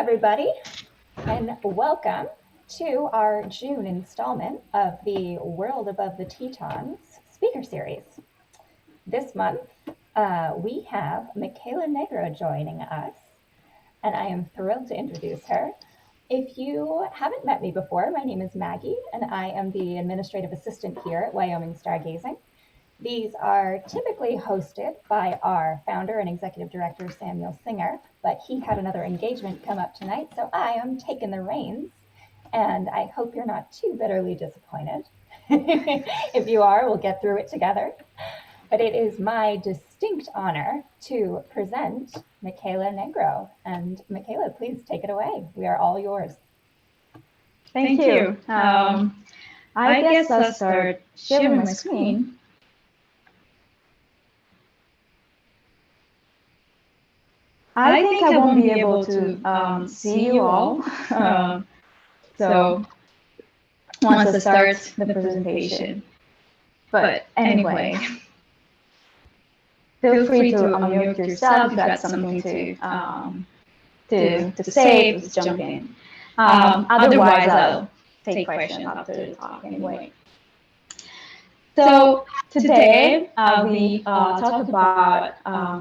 everybody, and welcome to our June installment of the World Above the Tetons speaker series. This month, we have Michela Negro joining us, and I am thrilled to introduce her. If you haven't met me before, my name is Maggie, and I am the administrative assistant here at Wyoming Stargazing. These are typically hosted by our founder and executive director, Samuel Singer, but he had another engagement come up tonight, so I am taking the reins, and I hope you're not too bitterly disappointed. If you are, we'll get through it together. But it is my distinct honor to present Michela Negro. And Michela, please take it away. We are all yours. Thank you. I guess I'll start sharing my screen. I think I won't be able to see you all. So once I start the presentation. But anyway, feel free to unmute yourself if you have something to say, to jump in. Otherwise, I'll take questions after the talk anyway. So today, we talk about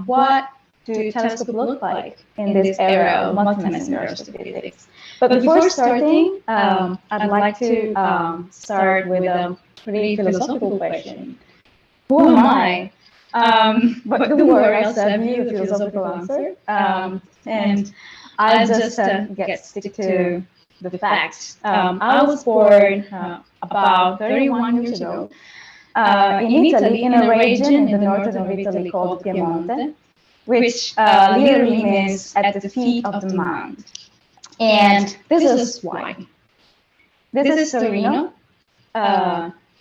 what do telescopes look like in this era of multimessenger astrophysics. But before starting, I'd like to start with a pretty philosophical question. Who am I? But don't worry, I'll save you the philosophical answer. And I'll just stick to the facts. I was born about 31 years ago in Italy, in a region in the north of Italy called Piemonte, which literally means at the feet of the mountain. And this is why. This is Torino,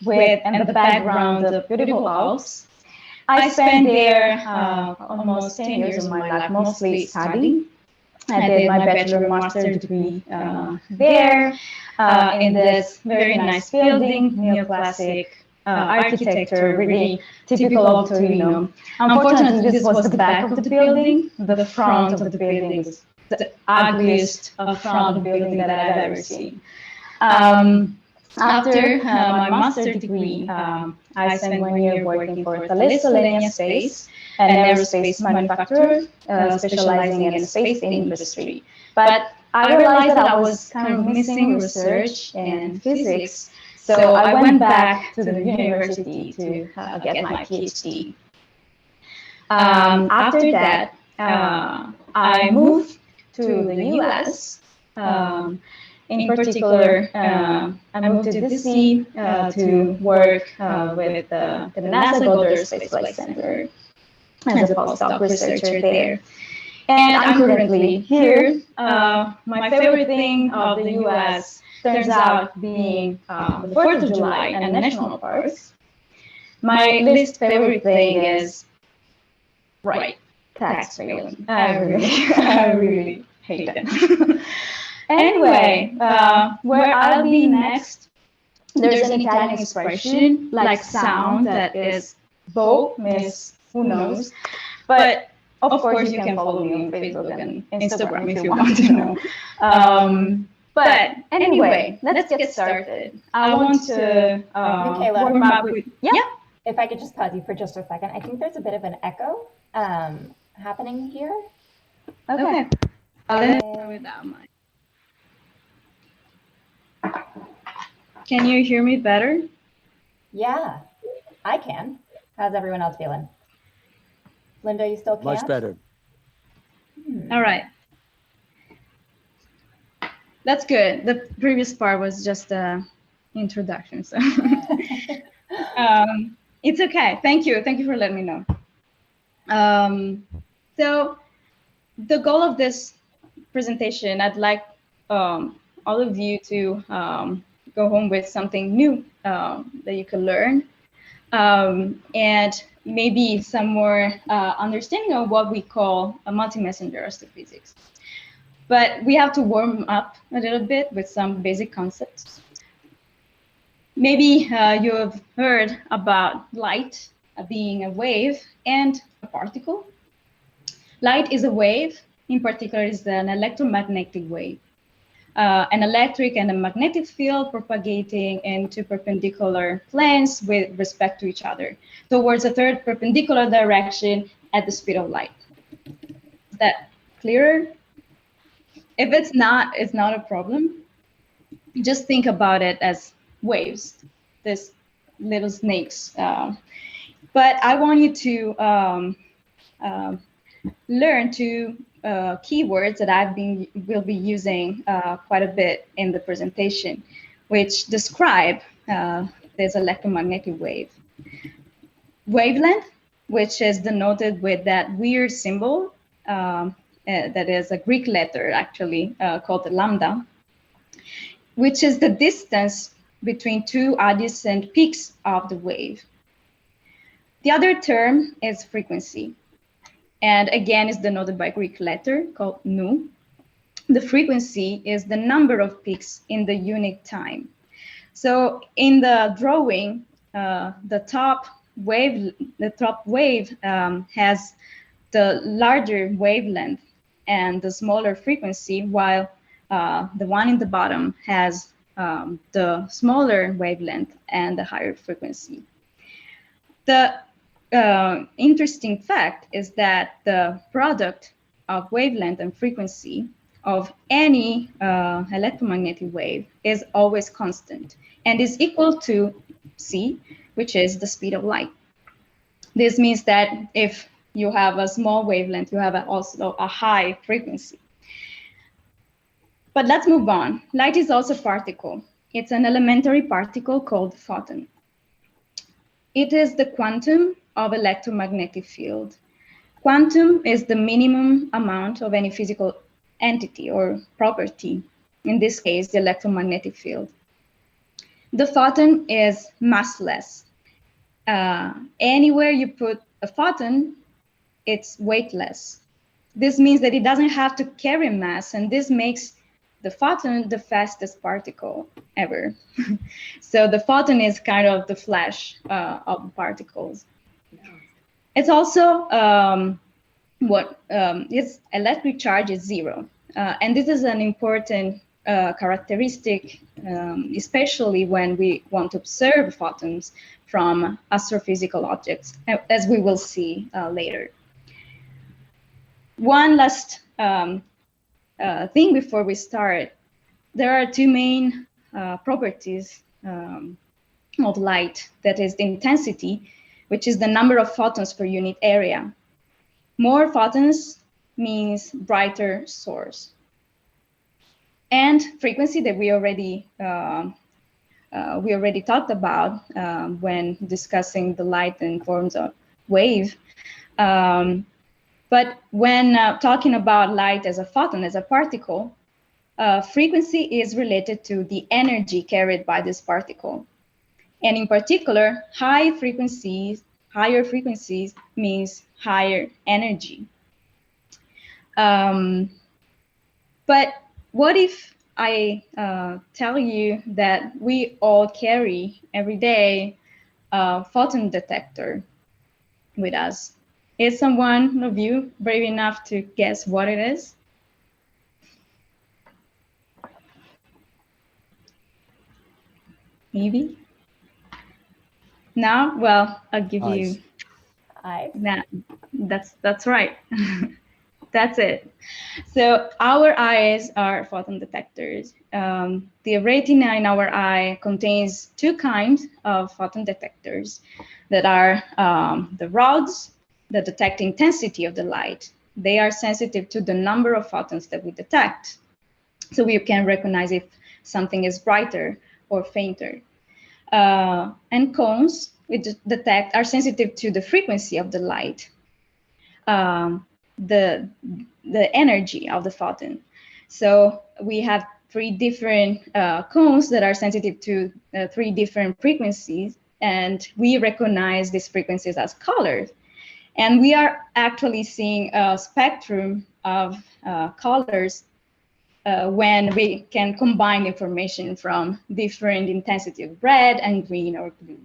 with in the background the beautiful Alps. I spent there almost 10 years of my life, mostly studying. I did my bachelor and master degree there in this very nice building, neoclassic architecture, really typical of Torino. Unfortunately, this was the back of the building. The front of the building is the ugliest front of the building that I've ever seen. After my master's degree, I spent 1 year working for Thales Alenia Space, an aerospace manufacturer specializing in the space industry. But I realized that I was kind of missing research and physics, so I went back to the university to get my Ph.D. After that, I moved to the US. In particular, I moved to DC to work with the NASA Goddard Space Flight Center as a postdoc researcher there. And I'm currently here. My favorite thing of the US turns out being the 4th of July and the national parks. My least favorite thing is, tax filing. I really hate it. Anyway, where I'll be next, there's an Italian expression like sound that is both miss who knows. But of course, you can follow me on Facebook and Instagram if you want to know. But anyway, let's get started. I want to warm up with, If I could just pause you for just a second. I think there's a bit of an echo happening here. Okay. Without mine. Can you hear me better? Yeah, I can. How's everyone else feeling? Linda, you still can? Much better. All right. That's good. The previous part was just an introduction, so it's okay. Thank you. Thank you for letting me know. So the goal of this presentation, I'd like all of you to go home with something new that you can learn, and maybe some more understanding of what we call a multimessenger astrophysics. But we have to warm up a little bit with some basic concepts. Maybe you have heard about light being a wave and a particle. Light is a wave in particular, is an electromagnetic wave. An electric and a magnetic field propagating into perpendicular planes with respect to each other towards a third perpendicular direction at the speed of light. Is that clearer? If it's not a problem. Just think about it as waves, these little snakes. But I want you to learn two keywords that will be using quite a bit in the presentation, which describe this electromagnetic wave. Wavelength, which is denoted with that weird symbol that is a Greek letter, actually, called the lambda, which is the distance between two adjacent peaks of the wave. The other term is frequency, and again is denoted by a Greek letter called nu. The frequency is the number of peaks in the unit time. So in the drawing, the top wave has the larger wavelength and the smaller frequency, while the one in the bottom has the smaller wavelength and the higher frequency. The interesting fact is that the product of wavelength and frequency of any electromagnetic wave is always constant and is equal to c, which is the speed of light. This means that if you have a small wavelength, you have also a high frequency. But let's move on. Light is also a particle. It's an elementary particle called photon. It is the quantum of electromagnetic field. Quantum is the minimum amount of any physical entity or property, in this case, the electromagnetic field. The photon is massless. Anywhere you put a photon, it's weightless. This means that it doesn't have to carry mass, and this makes the photon the fastest particle ever. So the photon is kind of the flash of particles. It's also its electric charge is zero. And this is an important characteristic, especially when we want to observe photons from astrophysical objects, as we will see later. One last thing before we start. There are two main properties of light. That is the intensity, which is the number of photons per unit area. More photons means brighter source. And frequency that we already talked about when discussing the light in forms of wave. But when talking about light as a photon, as a particle, frequency is related to the energy carried by this particle. And in particular, higher frequencies means higher energy. But what if I tell you that we all carry every day a photon detector with us? Is someone of you brave enough to guess what it is? Maybe? No? Well, I'll give you. Nah, that's right. That's it. So our eyes are photon detectors. The retina in our eye contains two kinds of photon detectors that are the rods that detect the intensity of the light. They are sensitive to the number of photons that we detect. So we can recognize if something is brighter or fainter. And cones we detect are sensitive to the frequency of the light, the energy of the photon. So we have three different cones that are sensitive to three different frequencies, and we recognize these frequencies as colors. And we are actually seeing a spectrum of colors when we can combine information from different intensity of red and green or blue.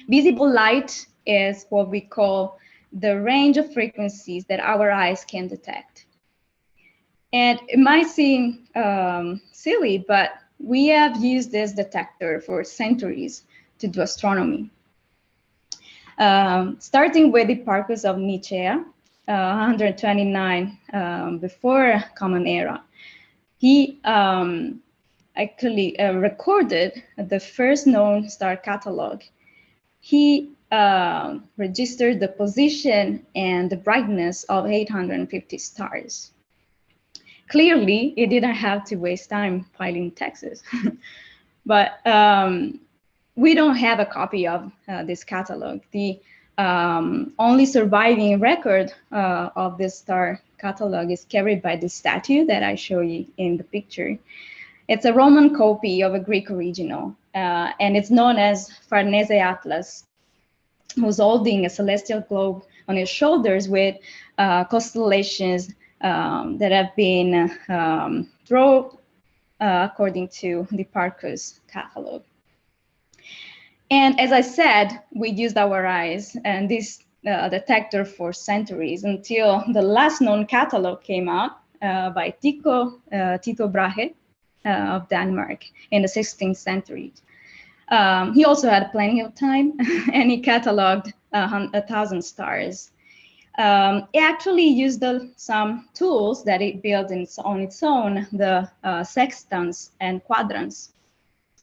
Visible light is what we call the range of frequencies that our eyes can detect. And it might seem silly, but we have used this detector for centuries to do astronomy. Starting with the Hipparchus of Nicaea, 129 before Common Era. He actually recorded the first known star catalog. He registered the position and the brightness of 850 stars. Clearly, he didn't have to waste time filing taxes. But we don't have a copy of this catalog. The only surviving record of this star catalog is carried by the statue that I show you in the picture. It's a Roman copy of a Greek original, and it's known as Farnese Atlas, who's holding a celestial globe on his shoulders with constellations that have been drawn according to the Hipparchus catalog. And as I said, we used our eyes and this detector for centuries until the last known catalog came out by Tycho Brahe of Denmark in the 16th century. He also had plenty of time and he cataloged 1,000 stars. He actually used some tools that it built on its own, the sextants and quadrants.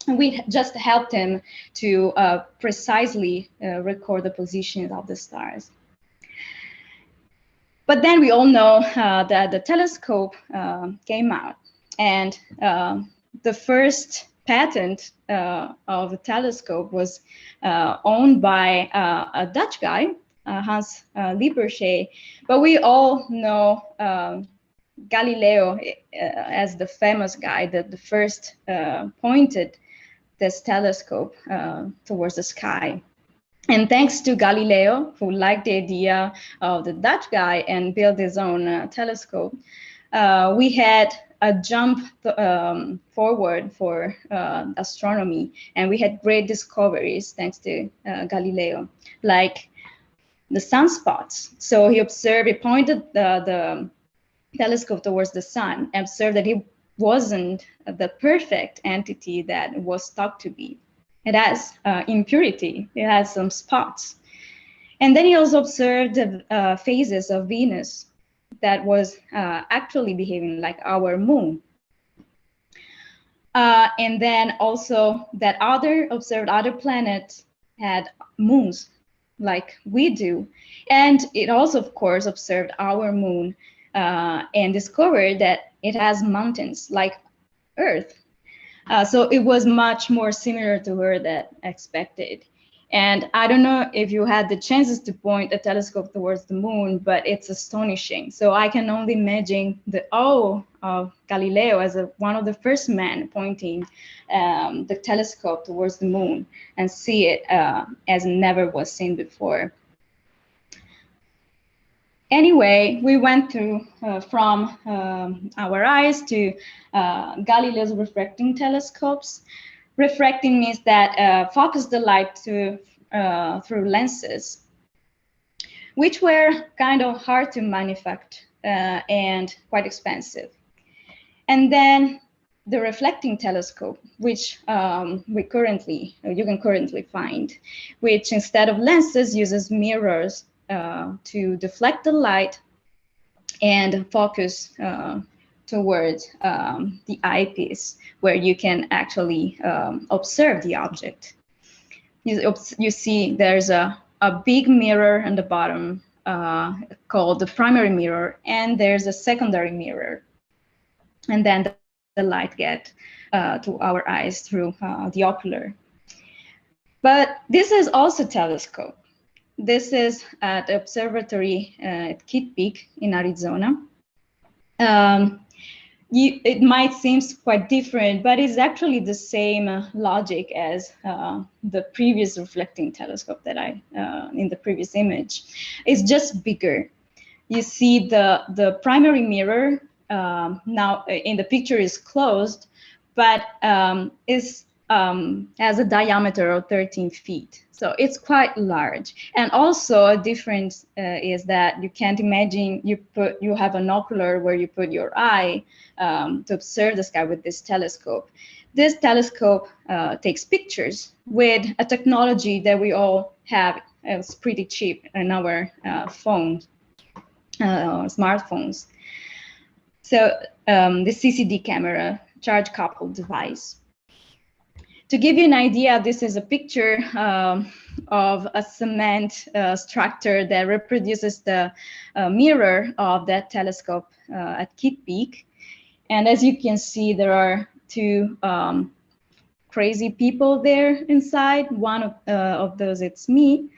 And we just helped him to precisely record the positions of the stars. But then we all know that the telescope came out, and the first patent of the telescope was owned by a Dutch guy, Hans Lippershey. But we all know Galileo as the famous guy that the first pointed this telescope towards the sky. And thanks to Galileo, who liked the idea of the Dutch guy and built his own telescope, we had a jump forward for astronomy, and we had great discoveries thanks to Galileo, like the sunspots. So he pointed the telescope towards the sun, and observed that it wasn't the perfect entity that it was thought to be. It has impurity, it has some spots. And then he also observed the phases of Venus that was actually behaving like our moon. And then also that observed other planets had moons like we do. And it also, of course, observed our moon and discovered that it has mountains like Earth. So it was much more similar to Earth than expected. And I don't know if you had the chances to point a telescope towards the moon, but it's astonishing. So I can only imagine the awe of Galileo as one of the first men pointing the telescope towards the moon and see it as never was seen before. Anyway, we went through from our eyes to Galileo's refracting telescopes. Refracting means that focus the light through lenses, which were kind of hard to manufacture and quite expensive. And then the reflecting telescope, which you can currently find, which instead of lenses uses mirrors to deflect the light and focus towards the eyepiece, where you can actually observe the object. You see there's a big mirror on the bottom called the primary mirror, and there's a secondary mirror. And then the light gets to our eyes through the ocular. But this is also a telescope. This is at the observatory at Kitt Peak in Arizona. It might seem quite different, but it's actually the same logic as the previous reflecting telescope that in the previous image. It's just bigger. You see the primary mirror now in the picture is closed, but is has a diameter of 13 feet. So it's quite large. And also a difference is that you can't imagine you have an ocular where you put your eye to observe the sky with this telescope. This telescope takes pictures with a technology that we all have. It's pretty cheap in our phones, smartphones. So the CCD camera, charge coupled device. To give you an idea, this is a picture of a cement structure that reproduces the mirror of that telescope at Kitt Peak. And as you can see, there are two crazy people there inside. One of those, it's me.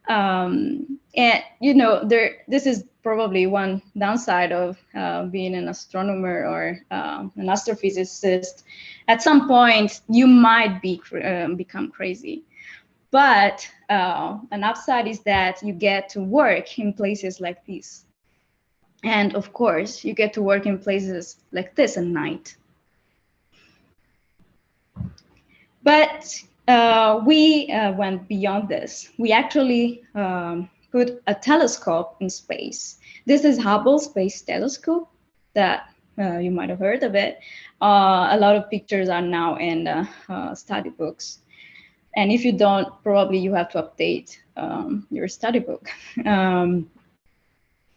And you know, this is probably one downside of being an astronomer or an astrophysicist. At some point, you might become crazy. But an upside is that you get to work in places like this. And of course, you get to work in places like this at night. But we went beyond this. We actually put a telescope in space. This is Hubble Space Telescope that you might have heard of it. A lot of pictures are now in study books. And if you don't, probably you have to update your study book.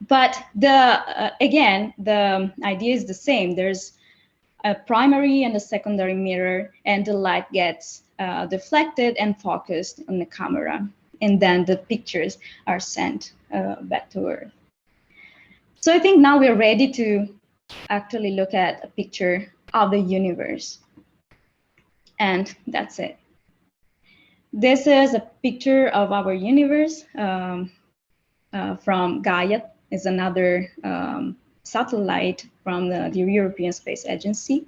But again, the idea is the same. There's a primary and a secondary mirror, and the light gets deflected and focused on the camera. And then the pictures are sent back to Earth. So I think now we're ready to actually look at a picture of the universe. And that's it. This is a picture of our universe from Gaia. Is another satellite from the European Space Agency.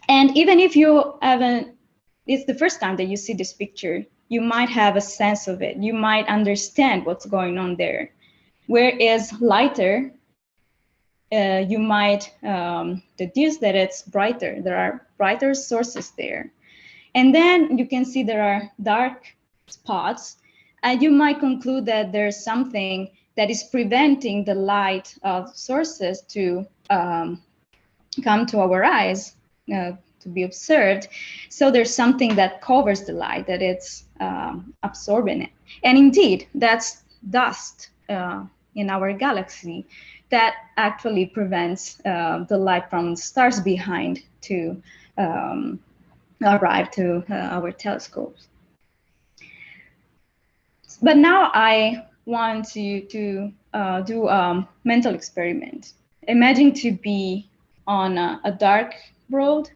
And even if you haven't, it's the first time that you see this picture, you might have a sense of it. You might understand what's going on there. Where is lighter, you might deduce that it's brighter. There are brighter sources there. And then you can see there are dark spots, and you might conclude that there's something that is preventing the light of sources to come to our eyes to be observed. So there's something that covers the light, that it's absorbing it. And indeed, that's dust in our galaxy that actually prevents the light from stars behind to arrive to our telescopes. But now I want you to do a mental experiment. Imagine to be on a dark road.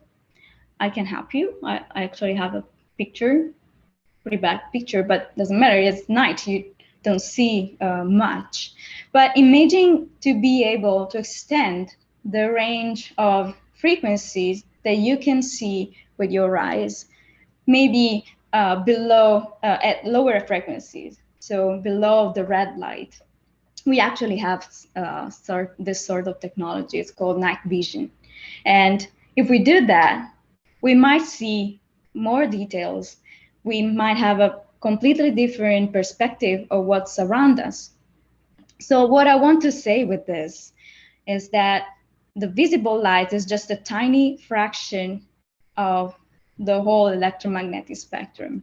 I can help you. I actually have a picture, pretty bad picture, but doesn't matter. It's night. You don't see much. But imagine to be able to extend the range of frequencies that you can see with your eyes, maybe below at lower frequencies. So below the red light, we actually have this sort of technology. It's called night vision. And if we do that, we might see more details. We might have a completely different perspective of what's around us. So what I want to say with this is that the visible light is just a tiny fraction of the whole electromagnetic spectrum.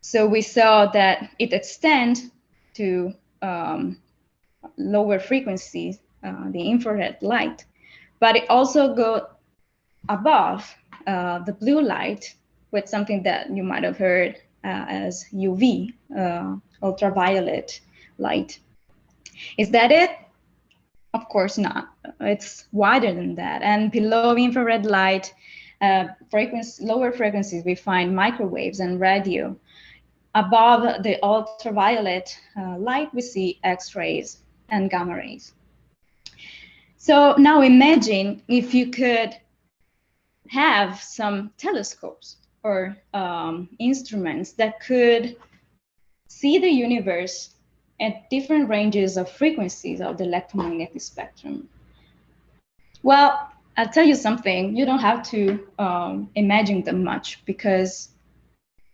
So we saw that it extends to lower frequencies, the infrared light, but it also goes above the blue light with something that you might have heard as UV, ultraviolet light. Is that it? Of course not. It's wider than that. And below infrared light, lower frequencies, we find microwaves and radio. Above the ultraviolet light, we see X-rays and gamma rays. So now imagine if you could have some telescopes or instruments that could see the universe at different ranges of frequencies of the electromagnetic spectrum. Well, I'll tell you something, you don't have to imagine them much, because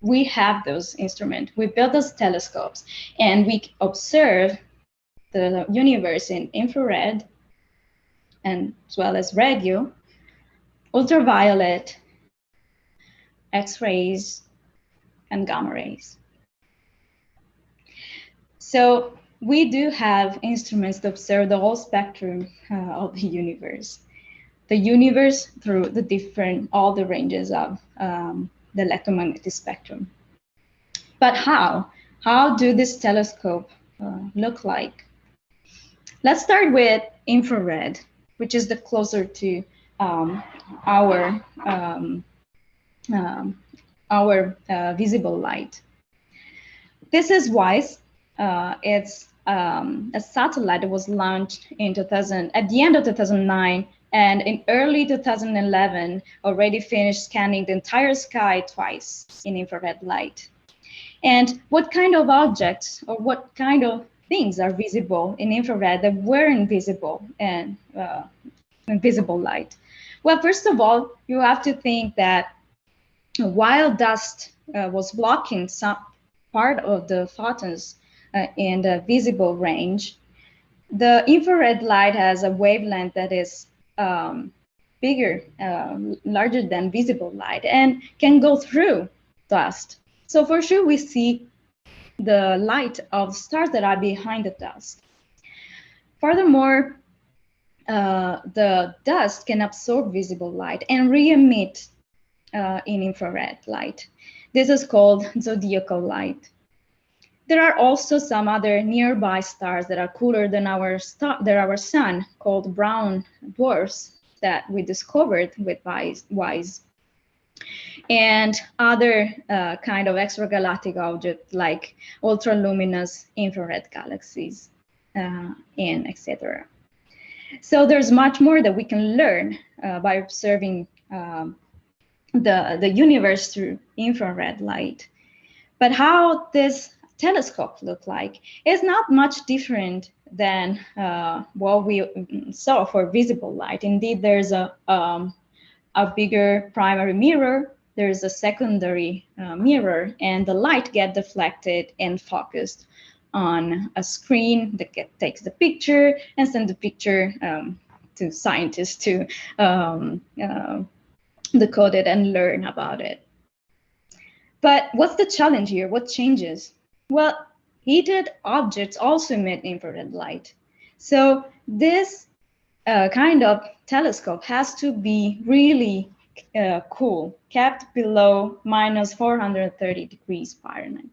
we have those instruments. We build those telescopes, and we observe the universe in infrared, and as well as radio, ultraviolet, X-rays, and gamma rays. So we do have instruments to observe the whole spectrum of the universe. The universe through all the ranges of the electromagnetic spectrum. But how? How do this telescope look like? Let's start with infrared, which is the closer to our visible light. This is WISE. It's a satellite that was launched in at the end of 2009, and in early 2011 already finished scanning the entire sky twice in infrared light. And what kind of objects or what kind of things are visible in infrared that weren't visible in visible light? Well, first of all, you have to think that while dust was blocking some part of the photons in the visible range, the infrared light has a wavelength that is bigger, larger than visible light, and can go through dust. So for sure, we see the light of stars that are behind the dust. Furthermore, the dust can absorb visible light and re-emit in infrared light. This is called zodiacal light. There are also some other nearby stars that are cooler than our sun, called brown dwarfs, that we discovered with WISE. And other kind of extragalactic objects like ultraluminous infrared galaxies, and etc. So there's much more that we can learn by observing the universe through infrared light. But how this telescope look like is not much different than what we saw for visible light. Indeed, there's a bigger primary mirror, there's a secondary mirror, and the light gets deflected and focused on a screen that takes the picture and sends the picture to scientists to decode it and learn about it. But what's the challenge here? What changes? Well, heated objects also emit infrared light. So this kind of telescope has to be really cool, kept below minus 430 degrees Fahrenheit.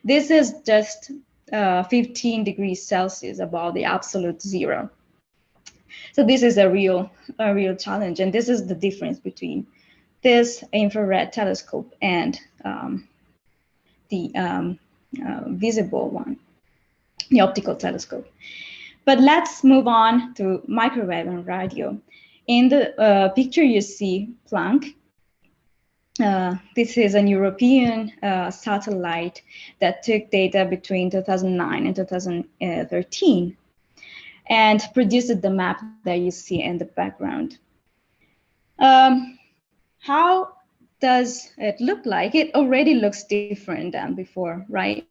This is just 15 degrees Celsius above the absolute zero. So this is a real challenge, and this is the difference between this infrared telescope and the visible one, the optical telescope. But let's move on to microwave and radio. In the picture you see Planck. This is an European satellite that took data between 2009 and 2013 and produced the map that you see in the background. How does it look like? It already looks different than before, right?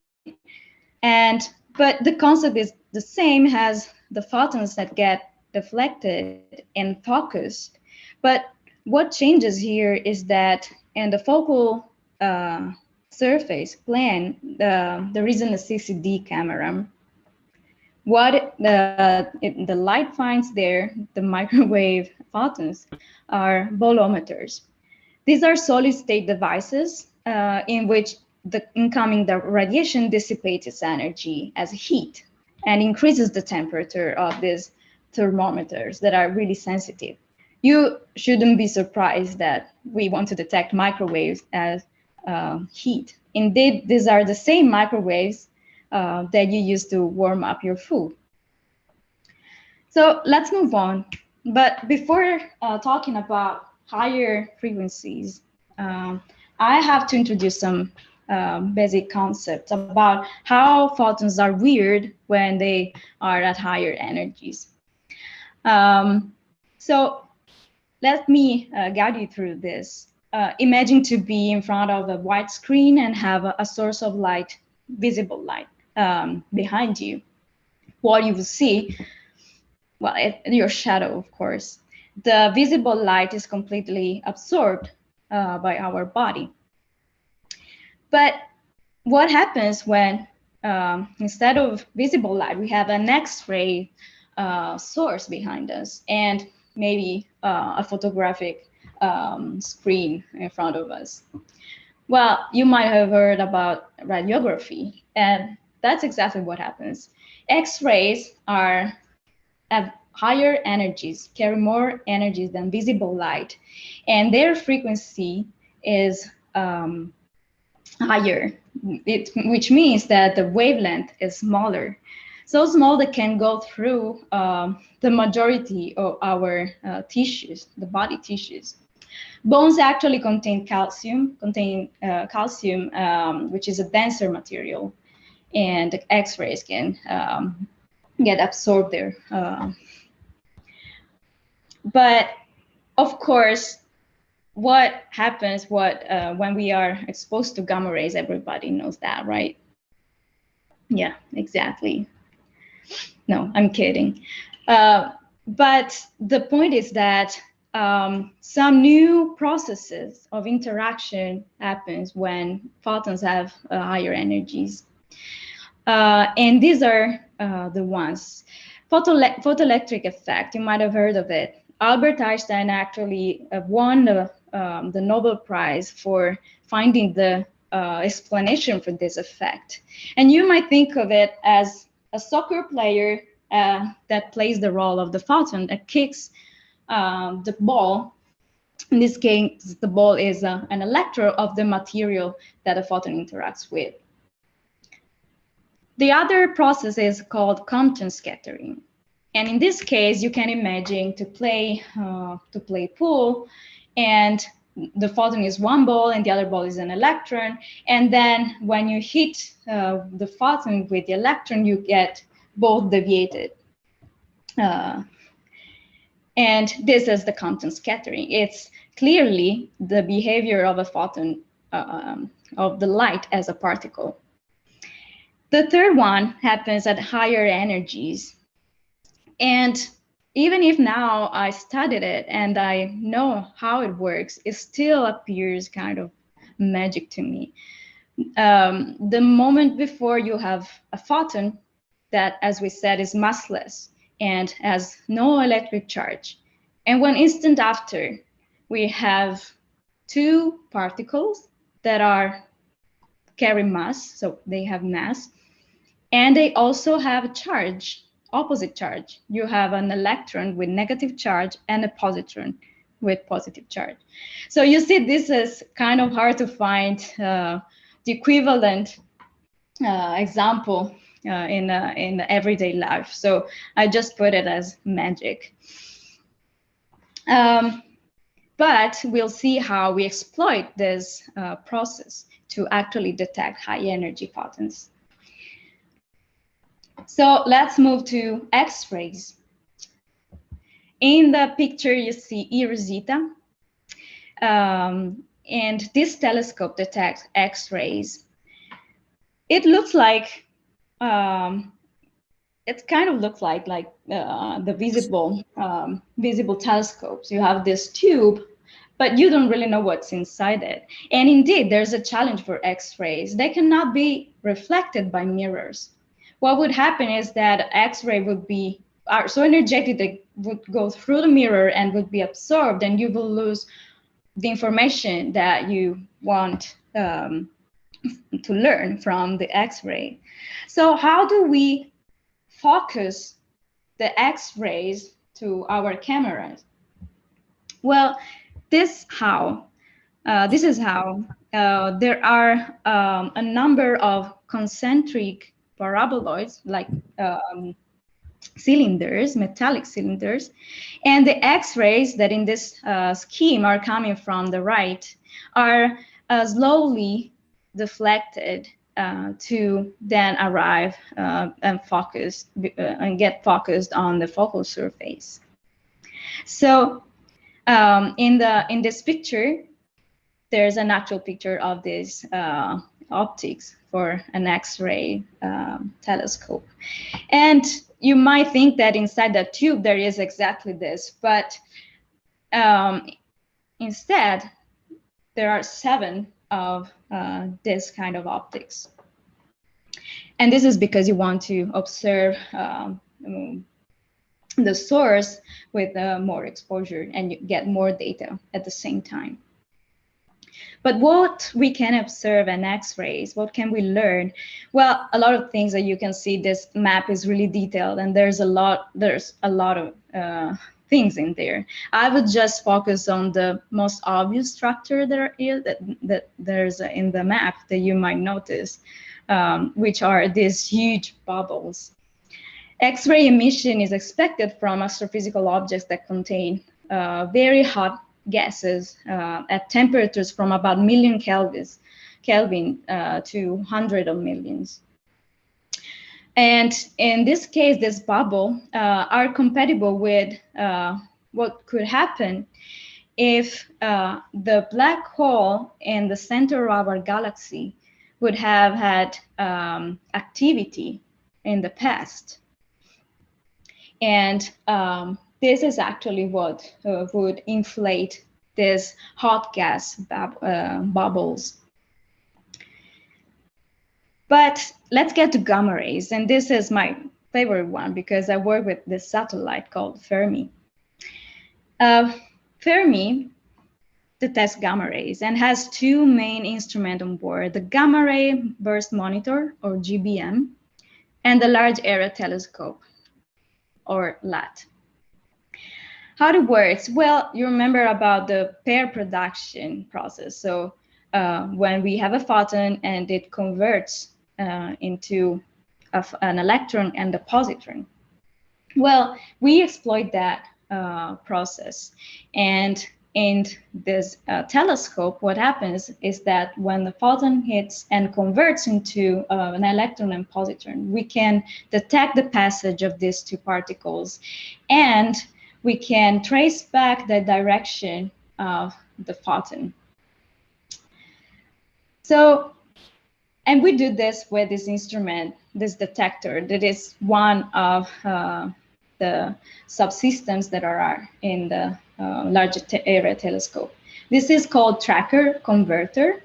But the concept is the same as the photons that get deflected and focused. But what changes here is that in the focal surface plane, there isn't a 60D camera. What the light finds there, the microwave photons, are bolometers. These are solid-state devices in which the incoming radiation dissipates its energy as heat and increases the temperature of these thermometers that are really sensitive. You shouldn't be surprised that we want to detect microwaves as heat. Indeed, these are the same microwaves that you use to warm up your food. So let's move on. But before talking about higher frequencies, I have to introduce some basic concepts about how photons are weird when they are at higher energies. So let me guide you through this. Imagine to be in front of a white screen and have a source of light, visible light, behind you. What you will see, well, your shadow, of course. The visible light is completely absorbed by our body. But what happens when instead of visible light, we have an X-ray source behind us and maybe a photographic screen in front of us? Well, you might have heard about radiography, and that's exactly what happens. X-rays have higher energies, carry more energies than visible light, and their frequency is higher, which means that the wavelength is smaller. So small that can go through the majority of our tissues, the body tissues. Bones actually contain calcium, which is a denser material, and X-rays can get absorbed there. But of course, what happens when we are exposed to gamma rays? Everybody knows that, right? Yeah, exactly. No, I'm kidding. But the point is that some new processes of interaction happens when photons have higher energies. And these are the ones. Photoelectric effect, you might have heard of it. Albert Einstein actually won the Nobel Prize for finding the explanation for this effect. And you might think of it as a soccer player that plays the role of the photon that kicks the ball. In this case, the ball is an electron of the material that a photon interacts with. The other process is called Compton scattering. And in this case, you can imagine to play pool, and the photon is one ball and the other ball is an electron. And then when you hit the photon with the electron, you get both deviated. And this is the Compton scattering. It's clearly the behavior of a photon, of the light as a particle. The third one happens at higher energies. And even if now I studied it and I know how it works, it still appears kind of magic to me. The moment before, you have a photon that, as we said, is massless and has no electric charge. And 1 instant after, we have two particles that carry mass, so they have mass, and they also have a charge, opposite charge. You have an electron with negative charge and a positron with positive charge. So you see, this is kind of hard to find the equivalent example in everyday life. So I just put it as magic. But we'll see how we exploit this process to actually detect high energy photons. So let's move to X-rays. In the picture, you see Rosetta. And this telescope detects X-rays. It looks like, it kind of looks like the visible telescopes. You have this tube, but you don't really know what's inside it. And indeed, there's a challenge for X-rays. They cannot be reflected by mirrors. What would happen is that X-ray are so energetic that would go through the mirror and would be absorbed, and you will lose the information that you want to learn from the X-ray. So how do we focus the X-rays to our cameras? Well, this is how there are a number of concentric paraboloids, like cylinders, metallic cylinders, and the X-rays that in this scheme are coming from the right are slowly deflected to then arrive and get focused on the focal surface. So In this picture, there's an actual picture of this optics for an X-ray telescope. And you might think that inside that tube there is exactly this, but instead there are 7 of this kind of optics. And this is because you want to observe the source with more exposure and you get more data at the same time. But what we can observe in X-rays, what can we learn? Well, a lot of things that you can see. This map is really detailed, and there's a lot of things in there. I would just focus on the most obvious structure that there's in the map that you might notice, which are these huge bubbles. X-ray emission is expected from astrophysical objects that contain very hot gases at temperatures from about 1,000,000 Kelvin to hundreds of millions. And in this case, this bubble are compatible with what could happen if the black hole in the center of our galaxy would have had activity in the past. And this is actually what would inflate these hot gas bubbles. But let's get to gamma rays. And this is my favorite one because I work with this satellite called Fermi. Fermi detects gamma rays and has 2 main instruments on board: the Gamma Ray Burst Monitor, or GBM, and the Large Area Telescope, or LAT. How it works? Well, you remember about the pair production process. So when we have a photon and it converts into an electron and a positron. Well, we exploit that process. And in this telescope, what happens is that when the photon hits and converts into an electron and positron, we can detect the passage of these 2 particles, and we can trace back the direction of the photon. So, and we do this with this instrument, this detector, that is one of the subsystems that are in the Large Area Telescope. This is called tracker converter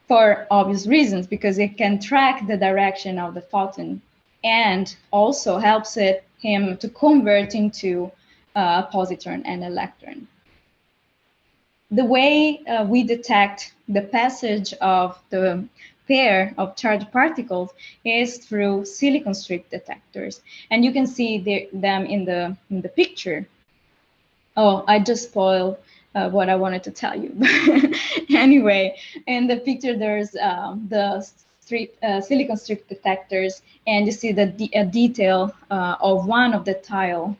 for obvious reasons, because it can track the direction of the photon and also helps him to convert into a positron and electron. The way we detect the passage of the pair of charged particles is through silicon strip detectors, and you can see them in the picture. Oh, I just spoiled what I wanted to tell you. Anyway, in the picture there's the silicon strip detectors, and you see the detail of one of the tile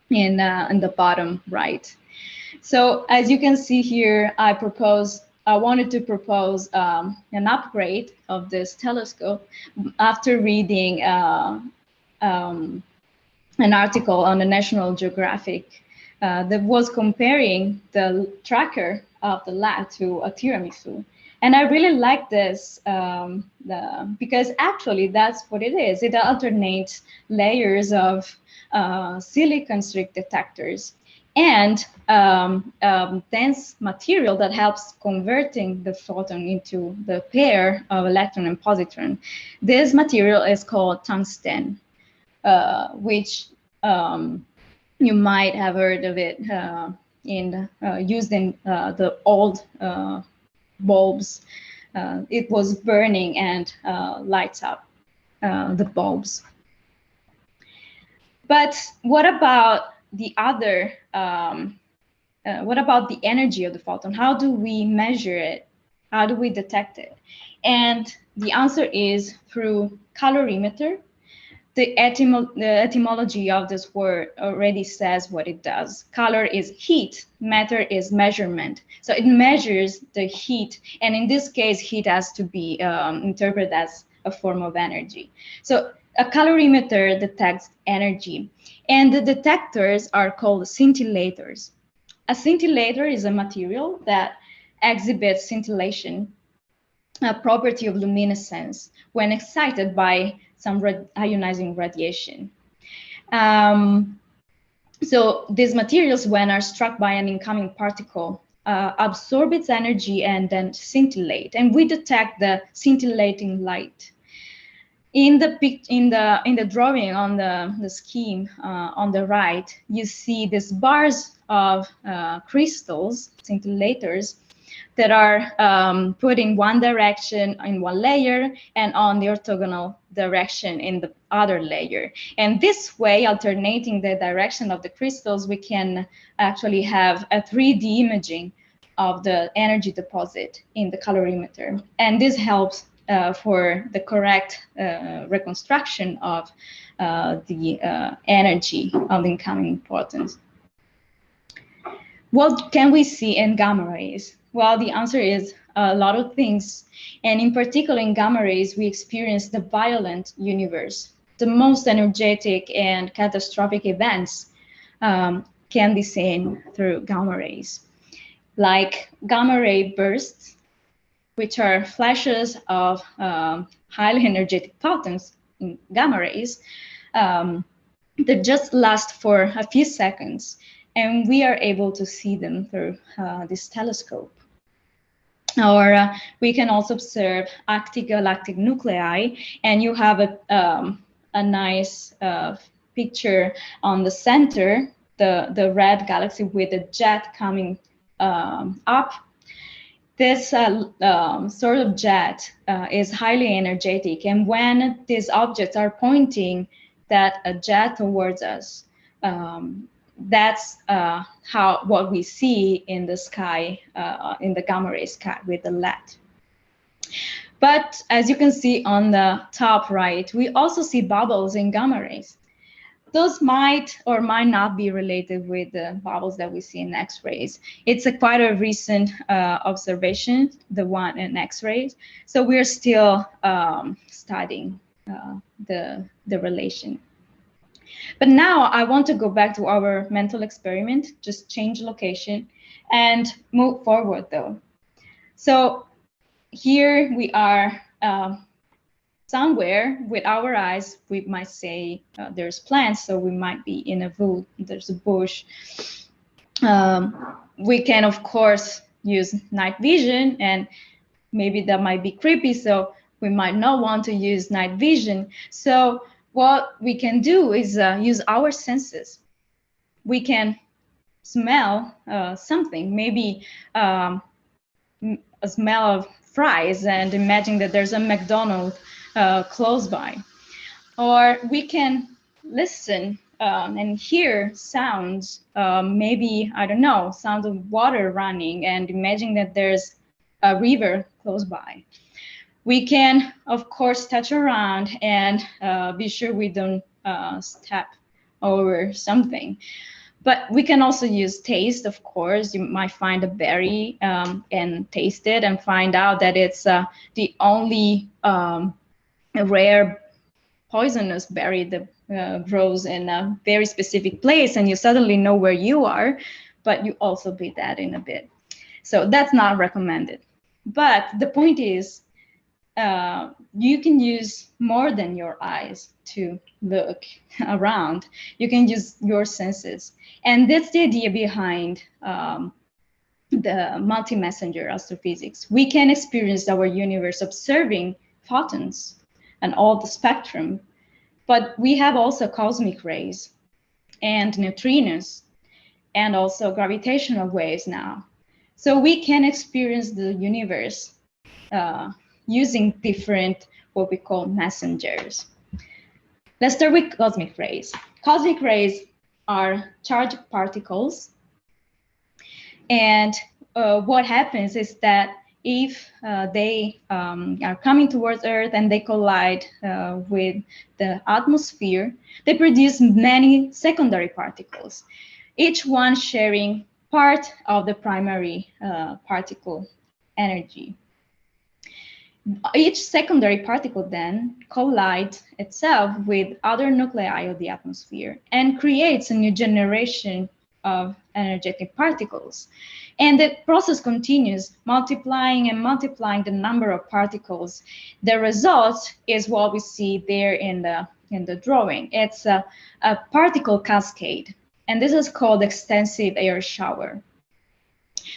in the bottom right. So as you can see here, I wanted to propose an upgrade of this telescope after reading an article on the National Geographic that was comparing the tracker of the LAT to a tiramisu. And I really like this because actually that's what it is. It alternates layers of silicon strip detectors and dense material that helps converting the photon into the pair of electron and positron. This material is called tungsten, which you might have heard of it used in the old bulbs. It was burning and lights up the bulbs. But what about the other, what about the energy of the photon? How do we measure it? How do we detect it? And the answer is through calorimeter. The etymology of this word already says what it does. Color is heat, matter is measurement. So it measures the heat, and in this case, heat has to be interpreted as a form of energy. So A calorimeter detects energy, and the detectors are called scintillators. A scintillator is a material that exhibits scintillation, a property of luminescence, when excited by some ionizing radiation. So these materials, when are struck by an incoming particle, absorb its energy and then scintillate, and we detect the scintillating light. In the drawing on the scheme on the right, you see these bars of crystals, scintillators, that are put in one direction in one layer and on the orthogonal direction in the other layer. And this way, alternating the direction of the crystals, we can actually have a 3D imaging of the energy deposit in the calorimeter. And this helps for the correct reconstruction of the energy of incoming photons. What can we see in gamma rays? Well, the answer is a lot of things. And in particular, in gamma rays, we experience the violent universe. The most energetic and catastrophic events can be seen through gamma rays, like gamma ray bursts, which are flashes of highly energetic photons in gamma rays that just last for a few seconds, and we are able to see them through this telescope. Or we can also observe active galactic nuclei, and you have a nice picture on the center, the red galaxy with a jet coming up. This sort of jet is highly energetic, and when these objects are pointing that jet towards us, that's what we see in the sky, in the gamma ray sky with the LAT. But as you can see on the top right, we also see bubbles in gamma rays. Those might or might not be related with the bubbles that we see in X-rays. It's quite a recent observation, the one in X-rays. So we're still studying the relation. But now I want to go back to our mental experiment, just change location and move forward though. So here we are somewhere with our eyes. We might say there's plants, so we might be in a wood, there's a bush. We can, of course, use night vision, and maybe that might be creepy, so we might not want to use night vision. So what we can do is use our senses. We can smell something, maybe a smell of fries, and imagine that there's a McDonald's close by. Or we can listen and hear sounds, maybe, I don't know, sound of water running, and imagine that there's a river close by. We can, of course, touch around and be sure we don't step over something. But we can also use taste, of course. You might find a berry and taste it and find out that it's the only rare poisonous berry that grows in a very specific place, and you suddenly know where you are, but you also be that in a bit. So that's not recommended. But the point is, you can use more than your eyes to look around. You can use your senses. And that's the idea behind the multi-messenger astrophysics. We can experience our universe observing photons and all the spectrum, but we have also cosmic rays and neutrinos and also gravitational waves now. So we can experience the universe using different, what we call messengers. Let's start with cosmic rays. Cosmic rays are charged particles. And what happens is that if they are coming towards Earth and they collide with the atmosphere, they produce many secondary particles, each one sharing part of the primary particle energy. Each secondary particle then collides itself with other nuclei of the atmosphere and creates a new generation of energetic particles. And the process continues, multiplying and multiplying the number of particles. The result is what we see there in the drawing. It's a particle cascade, and this is called extensive air shower.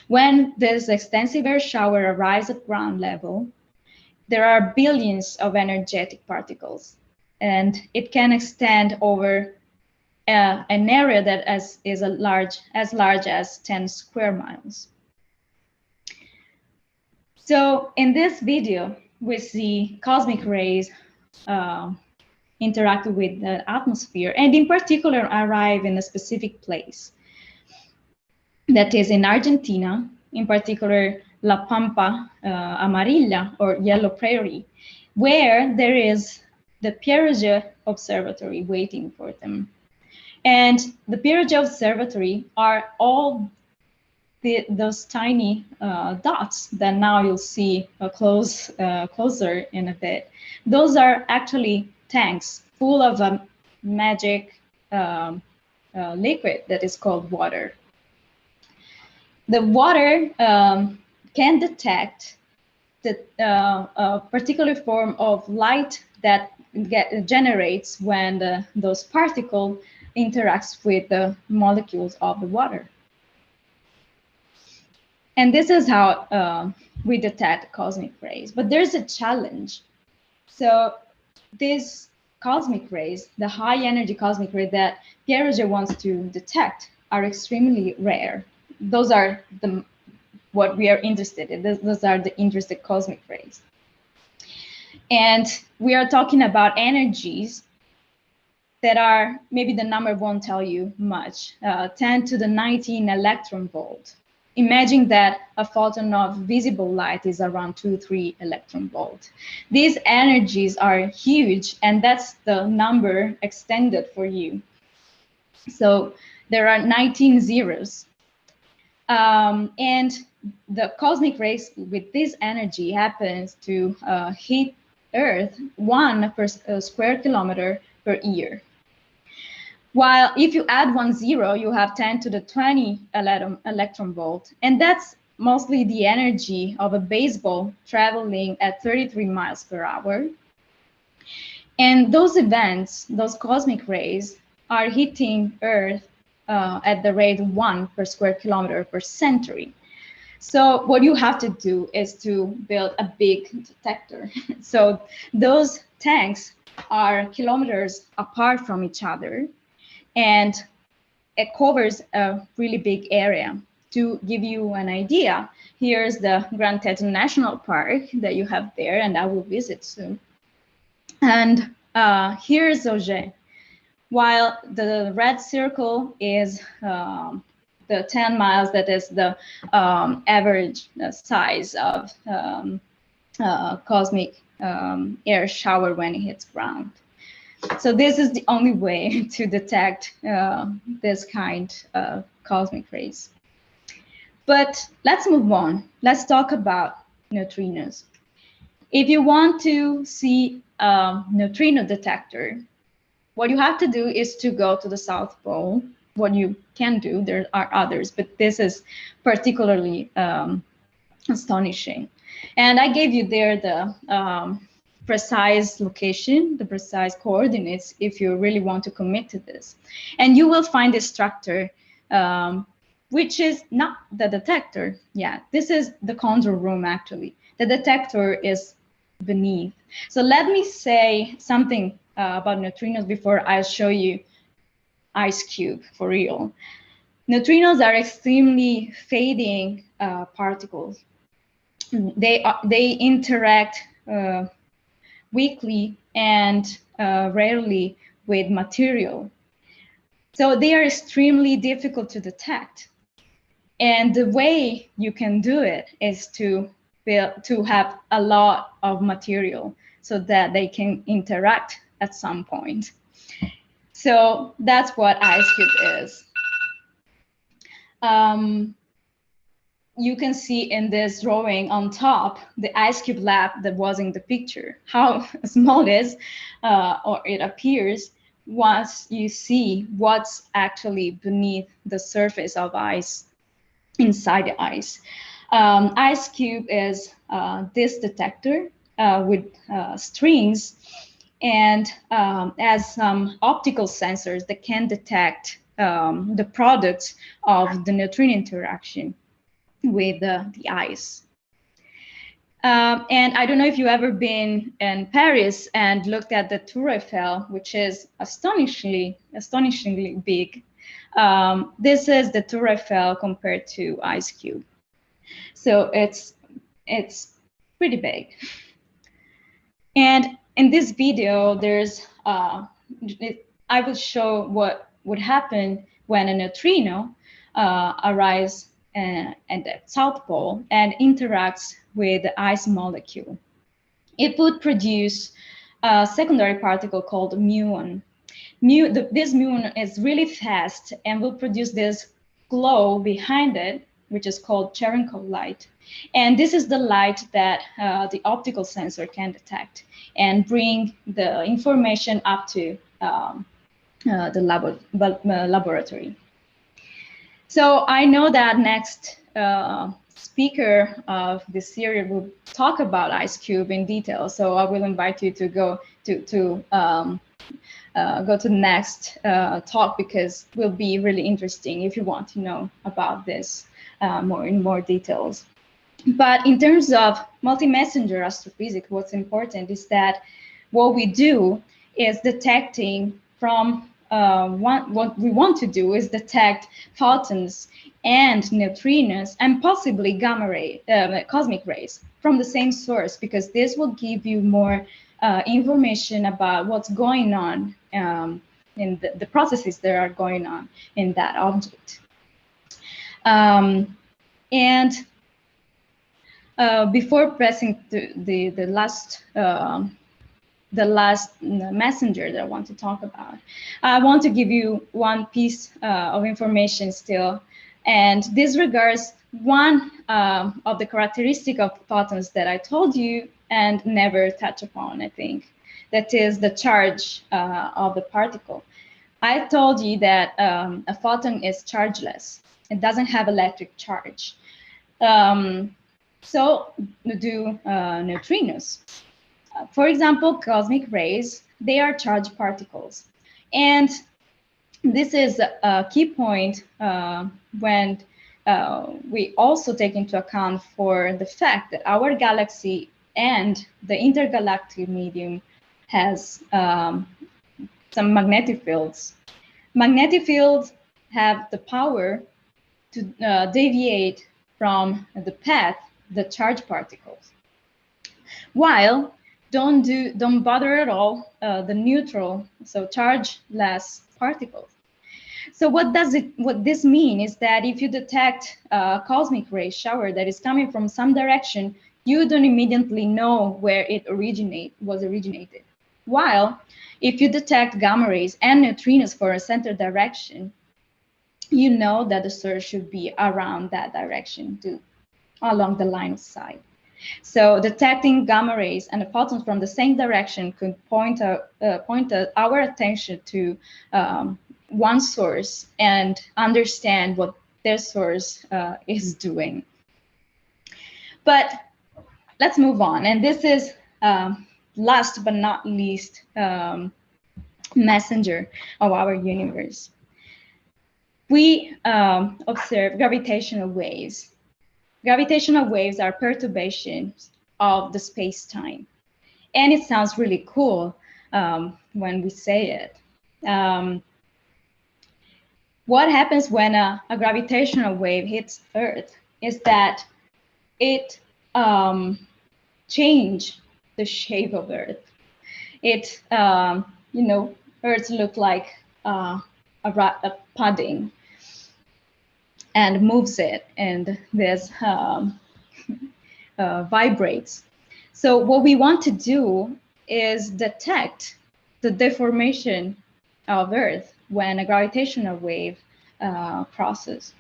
When this extensive air shower arrives at ground level, there are billions of energetic particles, and it can extend over an area that is as large as 10 square miles. So in this video, we see cosmic rays interact with the atmosphere, and in particular arrive in a specific place. That is in Argentina, in particular La Pampa Amarilla, or Yellow Prairie, where there is the Pierre Observatory waiting for them. And the Pierre Observatory are all those tiny dots that now you'll see closer in a bit. Those are actually tanks full of a magic liquid that is called water. The water can detect a particular form of light that generates when those particles interacts with the molecules of the water. And this is how we detect cosmic rays. But there's a challenge. So these cosmic rays, the high energy cosmic ray that Pierre wants to detect, are extremely rare. Those are what we are interested in. Those are the interested cosmic rays. And we are talking about energies that are, maybe the number won't tell you much, 10 to the 19 electron volt. Imagine that a photon of visible light is around 2-3 electron volt. These energies are huge, and that's the number extended for you. So there are 19 zeros. And the cosmic rays with this energy happens to hit Earth 1 per square kilometer per year. While if you add 1 zero, you have 10 to the 20 electron volt. And that's mostly the energy of a baseball traveling at 33 miles per hour. And those events, those cosmic rays, are hitting Earth at the rate 1 per square kilometer per century. So what you have to do is to build a big detector. So those tanks are kilometers apart from each other, and it covers a really big area. To give you an idea, here's the Grand Teton National Park that you have there, and I will visit soon. And here's Auger. While the red circle is the 10 miles, that is the average size of cosmic air shower when it hits ground. So this is the only way to detect this kind of cosmic rays. But let's move on. Let's talk about neutrinos. If you want to see a neutrino detector, what you have to do is to go to the South Pole. What you can do, there are others, but this is particularly astonishing. And I gave you there the precise location, the precise coordinates, if you really want to commit to this. And you will find this structure, which is not the detector. Yeah, this is the control room, actually. The detector is beneath. So let me say something about neutrinos before I show you ice cube for real. Neutrinos are extremely fading particles. They interact weakly and rarely with material. So they are extremely difficult to detect. And the way you can do it is to have a lot of material so that they can interact at some point. So that's what ice cube is. you can see in this drawing on top, the ice cube lab that was in the picture, how small it is, or it appears once you see what's actually beneath the surface of ice, inside the ice. Ice cube is this detector with strings and has some optical sensors that can detect the products of the neutrino interaction with the ice. And I don't know if you've ever been in Paris and looked at the Tour Eiffel, which is astonishingly big. This is the Tour Eiffel compared to Ice Cube. So it's pretty big. And in this video, there's I will show what would happen when a neutrino arrives at the South Pole and interacts with the ice molecule. It would produce a secondary particle called muon. This muon is really fast and will produce this glow behind it, which is called Cherenkov light. And this is the light that the optical sensor can detect and bring the information up to the laboratory. So I know that next speaker of this series will talk about Ice Cube in detail. So I will invite you to go to the next talk, because it will be really interesting if you want to know about this in more details. But in terms of multi-messenger astrophysics, what's important is that what we do is detecting from what we want to do is detect photons and neutrinos and possibly gamma ray, cosmic rays from the same source, because this will give you more information about what's going on in the processes that are going on in that object. Before pressing the last messenger that I want to talk about, I want to give you one piece of information still, and this regards one of the characteristic of photons that I told you and never touch upon, I think. That is the charge of the particle. I told you that a photon is chargeless. It doesn't have electric charge. So do neutrinos. For example, cosmic rays, they are charged particles. And this is a key point when we also take into account for the fact that our galaxy and the intergalactic medium has some magnetic fields. Magnetic fields have the power to deviate from the path, the charged particles, while don't bother at all the neutral, so chargeless particles. So what this mean is that if you detect a cosmic ray shower that is coming from some direction, you don't immediately know where it was originated. While if you detect gamma rays and neutrinos for a center direction, you know that the source should be around that direction, along the line of sight. So detecting gamma rays and the photons from the same direction could point our attention to one source and understand what their source is doing. But let's move on. And this is last but not least messenger of our universe. We observe gravitational waves. Gravitational waves are perturbations of the space-time. And it sounds really cool when we say it. What happens when a gravitational wave hits Earth is that it changes the shape of Earth. It, Earth looks like a pudding, and moves it, and this vibrates. So what we want to do is detect the deformation of Earth when a gravitational wave crosses.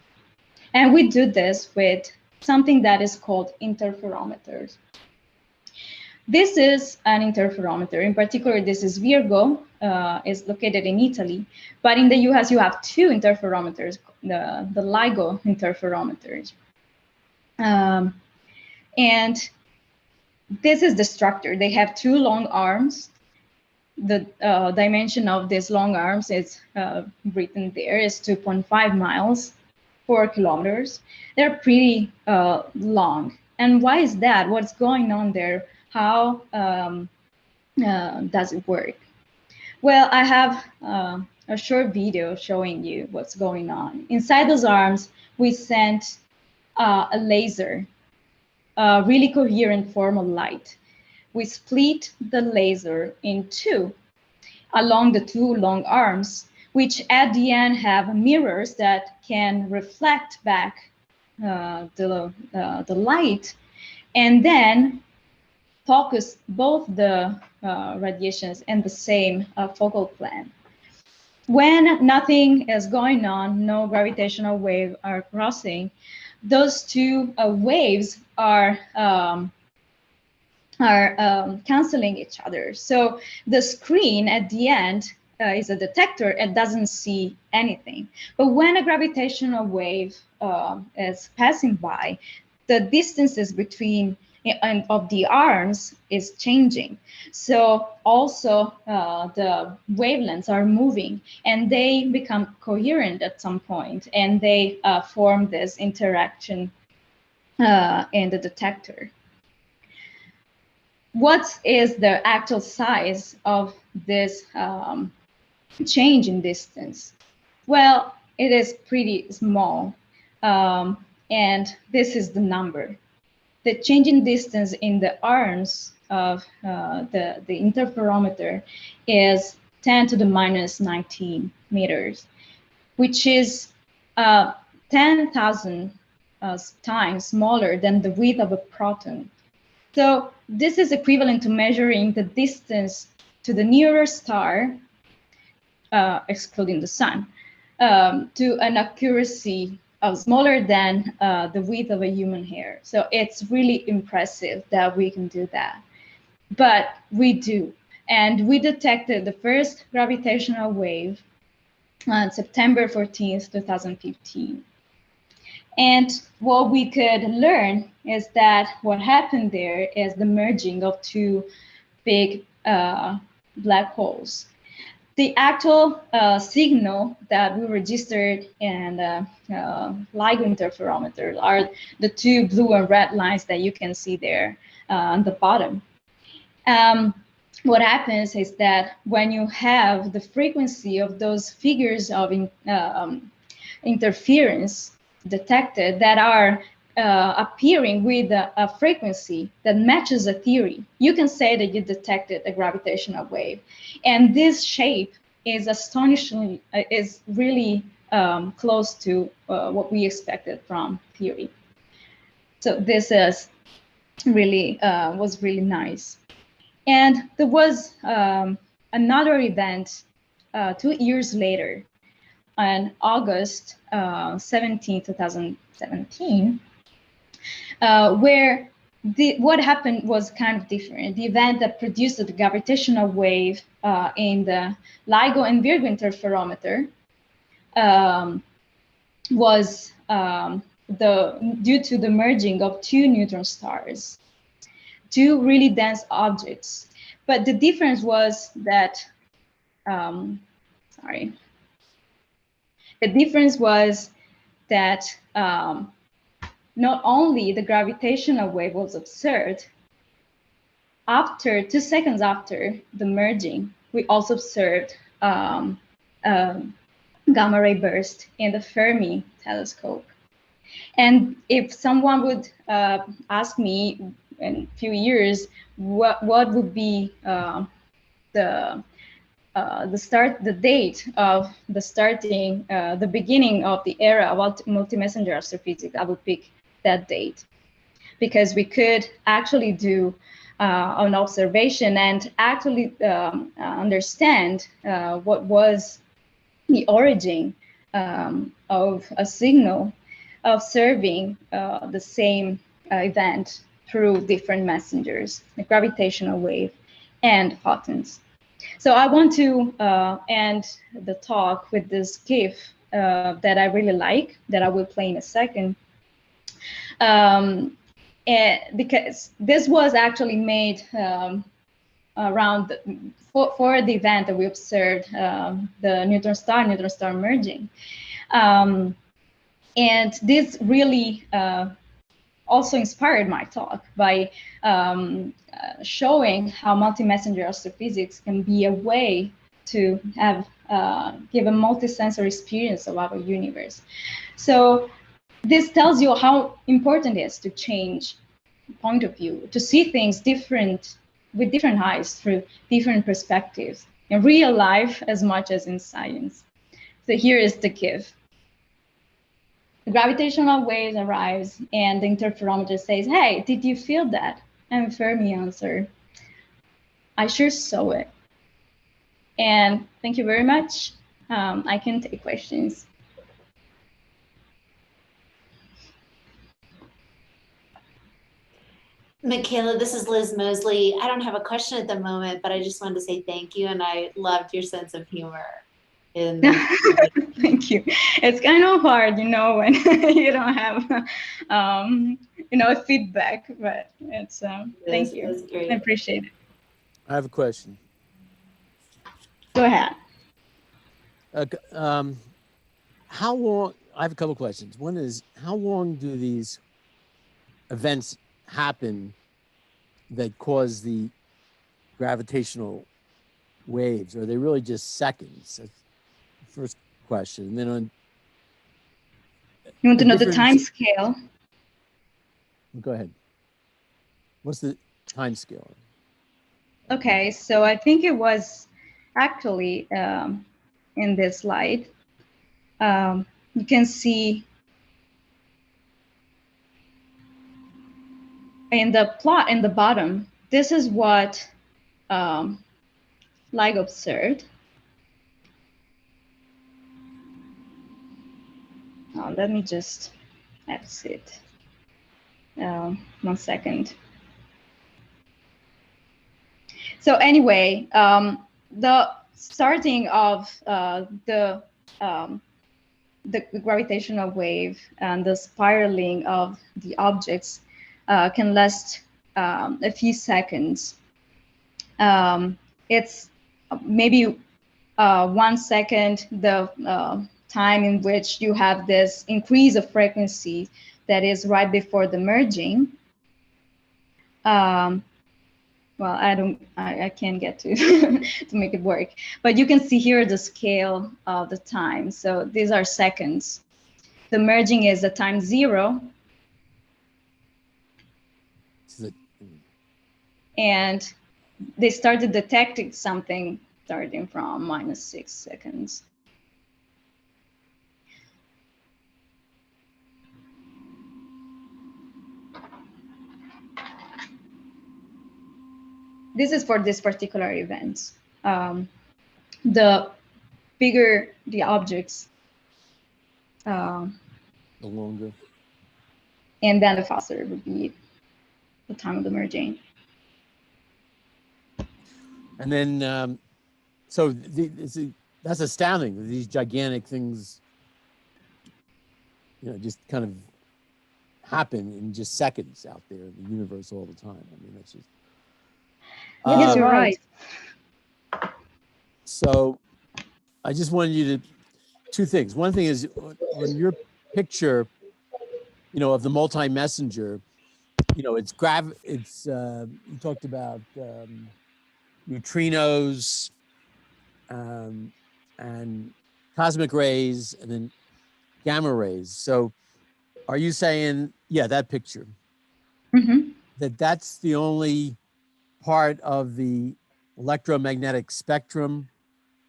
And we do this with something that is called interferometers. This is an interferometer. In particular, this is Virgo. Is located in Italy. But in the US, you have two interferometers, the LIGO interferometers. And this is the structure. They have two long arms. The dimension of these long arms is written there is 2.5 miles, 4 kilometers. They're pretty long. And why is that? What's going on there? How does it work? Well, I have a short video showing you what's going on. Inside those arms, we sent a laser, a really coherent form of light. We split the laser in two along the two long arms, which at the end have mirrors that can reflect back the light, and then focus both the radiations in the same focal plane. When nothing is going on, no gravitational wave are crossing, those two waves are canceling each other. So the screen at the end is a detector. It doesn't see anything. But when a gravitational wave is passing by, the distances between of the arms is changing. So also the wavelengths are moving, and they become coherent at some point, and they form this interaction in the detector. What is the actual size of this change in distance? Well, it is pretty small, and this is the number. The change in distance in the arms of the interferometer is 10 to the minus 19 meters, which is 10,000 times smaller than the width of a proton. So this is equivalent to measuring the distance to the nearest star, excluding the sun, to an accuracy of smaller than the width of a human hair. So it's really impressive that we can do that. But we do. And we detected the first gravitational wave on September 14th, 2015. And what we could learn is that what happened there is the merging of two big black holes. The actual signal that we registered in the LIGO interferometer are the two blue and red lines that you can see there on the bottom. What happens is that when you have the frequency of those figures of interference detected that are appearing with a frequency that matches a theory, you can say that you detected a gravitational wave. And this shape is astonishingly, is really close to what we expected from theory. So this is really, was really nice. And there was another event 2 years later, on August 17, 2017, where what happened was kind of different. The event that produced the gravitational wave in the LIGO and Virgo interferometer was due to the merging of two neutron stars, two really dense objects. But the difference was that, the difference was that not only the gravitational wave was observed, after 2 seconds after the merging, we also observed gamma ray burst in the Fermi telescope. And if someone would ask me in a few years what would be the date of the beginning of the era about multi-messenger astrophysics, I would pick that date, because we could actually do an observation and actually understand what was the origin of a signal observing the same event through different messengers, the gravitational wave and photons. So I want to end the talk with this GIF that I really like, that I will play in a second. And because this was actually made around for the event that we observed, the neutron-star merging. And this really also inspired my talk by showing how multi-messenger astrophysics can be a way to have give a multi-sensory experience of our universe. So this tells you how important it is to change point of view, to see things different with different eyes through different perspectives in real life as much as in science. So here is the GIF. The gravitational wave arrives and the interferometer says, "Hey, did you feel that?" And Fermi answered, "I sure saw it." And thank you very much. I can take questions. Michela, this is Liz Mosley. I don't have a question at the moment, but I just wanted to say thank you, and I loved your sense of humor. Thank you. It's kind of hard, you know, when you don't have, you know, feedback, but it's, thank you. Great. I appreciate it. I have a question. Go ahead. How long, I have a couple questions. One is, how long do these events happen that cause the gravitational waves? Are they really just seconds? That's the first question. And then on, you want to know the time scale? Go ahead. What's the time scale? Okay, so I think it was actually in this slide. You can see in the plot in the bottom, this is what SLAC observed. Let me just exit. 1 second. So anyway, the starting of the gravitational wave and the spiraling of the objects can last a few seconds. It's maybe 1 second, the time in which you have this increase of frequency that is right before the merging. Well, I can't get to to make it work, but you can see here the scale of the time. So these are seconds. The merging is at time 0. And they started detecting something starting from -6 seconds. This is for this particular event. The bigger the objects, the longer. And then the faster it would be the time of the merging. And then, so that's astounding. These gigantic things, you know, just kind of happen in just seconds out there in the universe all the time. I mean, that's just. Yes, you're right. So I just wanted you to, two things. One thing is, when your picture, you know, of the multi-messenger, you know, it's you talked about neutrinos and cosmic rays and then gamma rays. So are you saying, yeah, that picture, that's the only part of the electromagnetic spectrum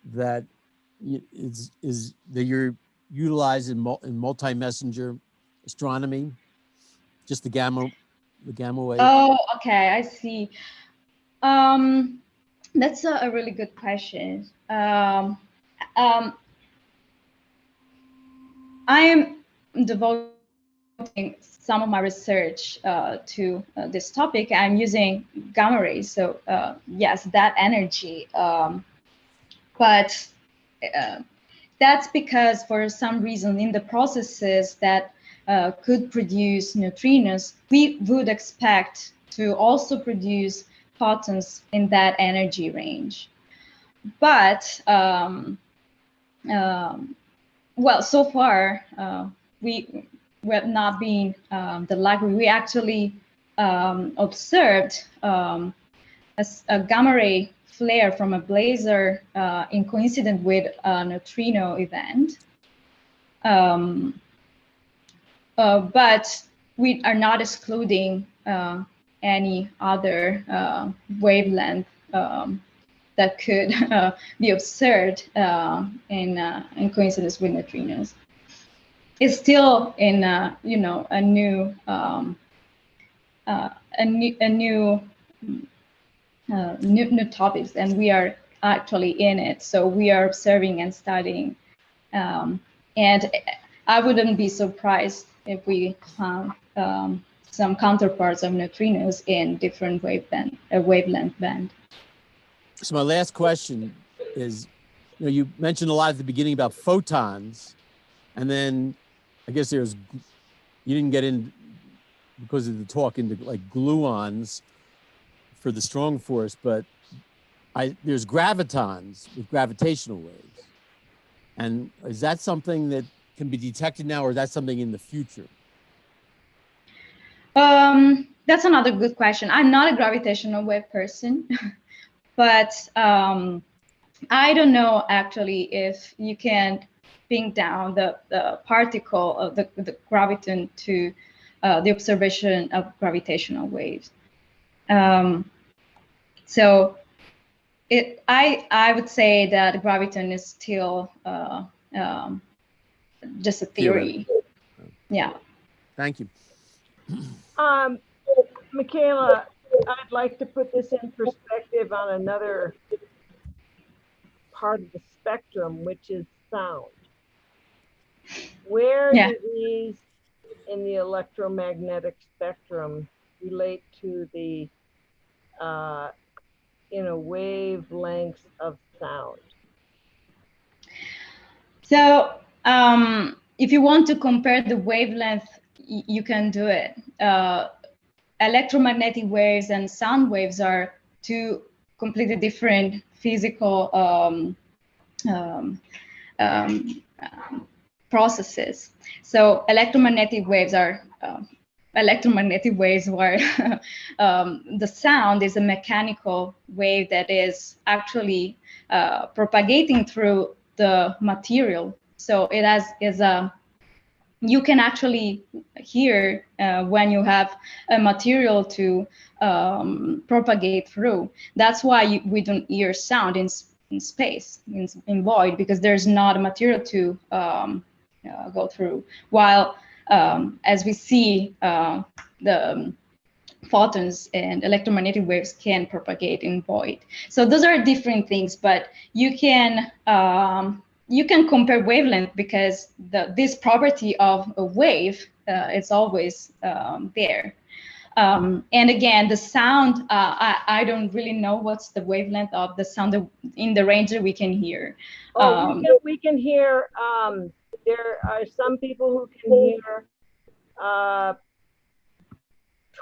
that that you're utilizing in multi-messenger astronomy? Just the gamma wave? Oh, okay, I see. That's a really good question. I am devoted some of my research to this topic, I'm using gamma rays. So yes, that energy, but that's because for some reason in the processes that could produce neutrinos, we would expect to also produce photons in that energy range. But well, so far we have not been the lucky. We actually observed a gamma ray flare from a blazar in coincidence with a neutrino event. But we are not excluding any other wavelength that could be observed in coincidence with neutrinos. It's still in you know, a new topics, and we are actually in it. So we are observing and studying, and I wouldn't be surprised if we found some counterparts of neutrinos in different wavelength band. So my last question is, you know, you mentioned a lot at the beginning about photons, and then I guess you didn't get in because of the talk into like gluons for the strong force, but there's gravitons with gravitational waves. And is that something that can be detected now, or is that something in the future? That's another good question. I'm not a gravitational wave person, but I don't know actually if you can pin down the particle of the graviton to the observation of gravitational waves. So I would say that graviton is still just a theory. Yeah. Thank you. Michela, I'd like to put this in perspective on another part of the spectrum, which is sound. Where do these in the electromagnetic spectrum relate to the wavelengths of sound? So if you want to compare the wavelength, you can do it. Electromagnetic waves and sound waves are two completely different physical processes. So electromagnetic waves are where the sound is a mechanical wave that is actually propagating through the material. So it is you can actually hear when you have a material to propagate through. That's why we don't hear sound in space, in void, because there's not a material to go through. While as we see, the photons and electromagnetic waves can propagate in void. So those are different things, but you can compare wavelength because this property of a wave is always there. And again, the sound, I don't really know what's the wavelength of the sound in the range that we can hear. We can hear, there are some people who can hear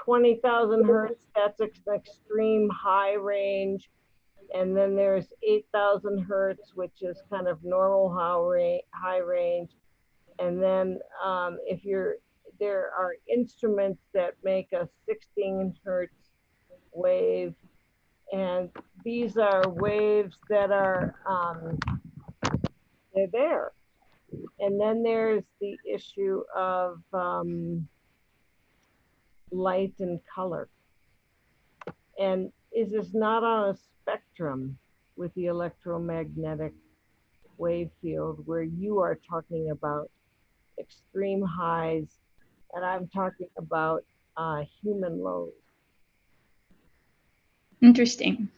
20,000 hertz, that's an extreme high range. And then there's 8,000 hertz, which is kind of normal high range. And then there are instruments that make a 16 hertz wave. And these are waves that are, they're there. And then there's the issue of light and color. And is this not on a spectrum with the electromagnetic wave field where you are talking about extreme highs and I'm talking about human lows? Interesting.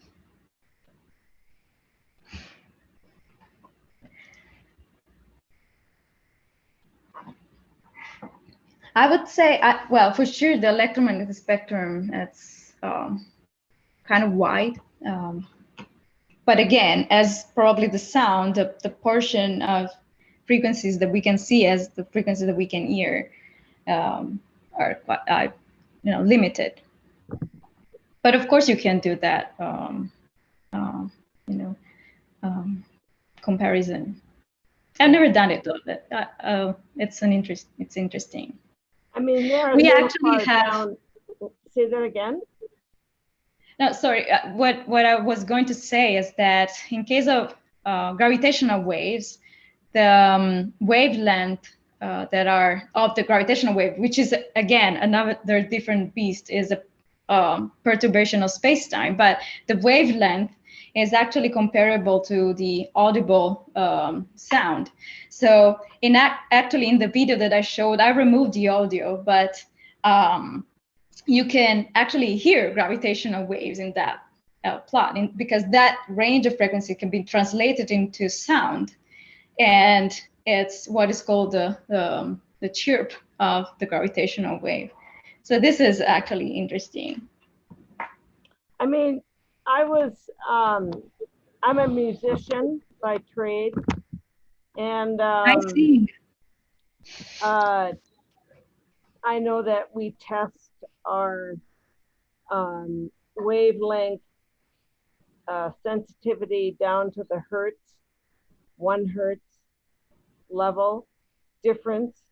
I would say, well, for sure, the electromagnetic spectrum, it's kind of wide. But again, as probably the sound, the portion of frequencies that we can see as the frequencies that we can hear are quite, limited. But of course, you can do that, comparison. I've never done it though, but it's interesting. I mean, there are We little actually cars have. down. Say that again. No, sorry. What I was going to say is that in case of gravitational waves, the wavelength that are of the gravitational wave, which is again another different beast, is a perturbation of space-time. But the wavelength is actually comparable to the audible sound. So actually in the video that I showed, I removed the audio, but you can actually hear gravitational waves in that plot, because that range of frequency can be translated into sound, and it's what is called the chirp of the gravitational wave. So this is actually interesting. I mean, I'm a musician by trade, and I see. I know that we test our wavelength sensitivity down to the hertz, 1 hertz level difference,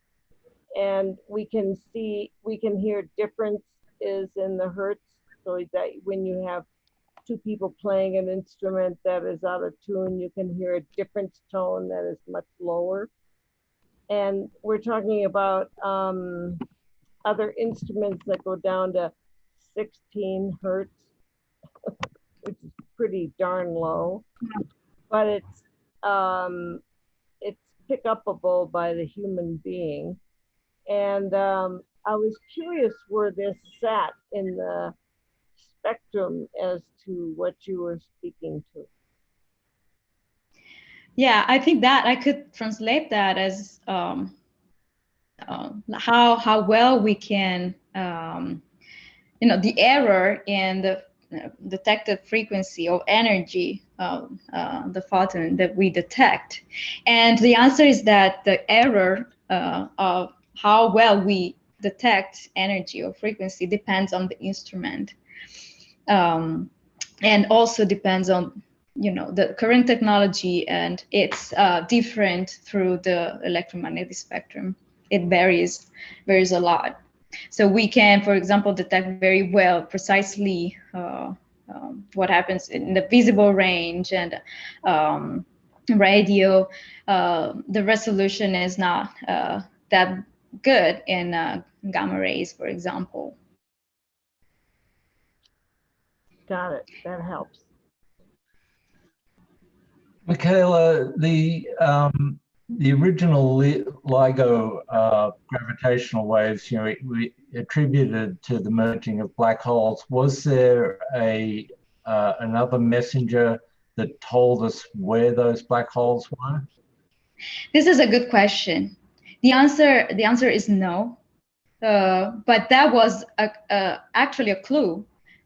and we can hear differences in the hertz, so that when you have 2 people playing an instrument that is out of tune, you can hear a different tone that is much lower. And we're talking about other instruments that go down to 16 hertz, which is pretty darn low, but it's pick upable by the human being. And I was curious where this sat in the spectrum as to what you were speaking to. Yeah, I think that I could translate that as how well we can, the error in the detected frequency of energy of the photon that we detect. And the answer is that the error of how well we detect energy or frequency depends on the instrument, and also depends on the current technology, and it's different through the electromagnetic spectrum. It varies a lot. So we can, for example, detect very well precisely what happens in the visible range and radio. The resolution is not that good in gamma rays, for example. Got it. That helps. Michela, the original LIGO gravitational waves, we attributed to the merging of black holes. Was there another messenger that told us where those black holes were? This is a good question. The answer is no. But that was actually a clue.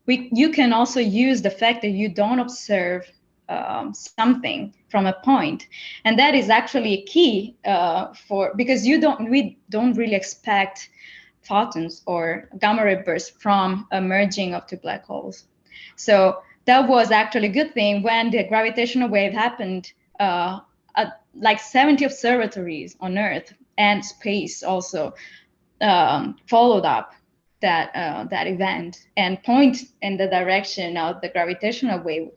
You can also use the fact that you don't observe something from a point, and that is actually a key because we don't really expect photons or gamma ray bursts from a merging of 2 black holes. So that was actually a good thing. When the gravitational wave happened, like 70 observatories on Earth and space also followed up that event and point in the direction of the gravitational wave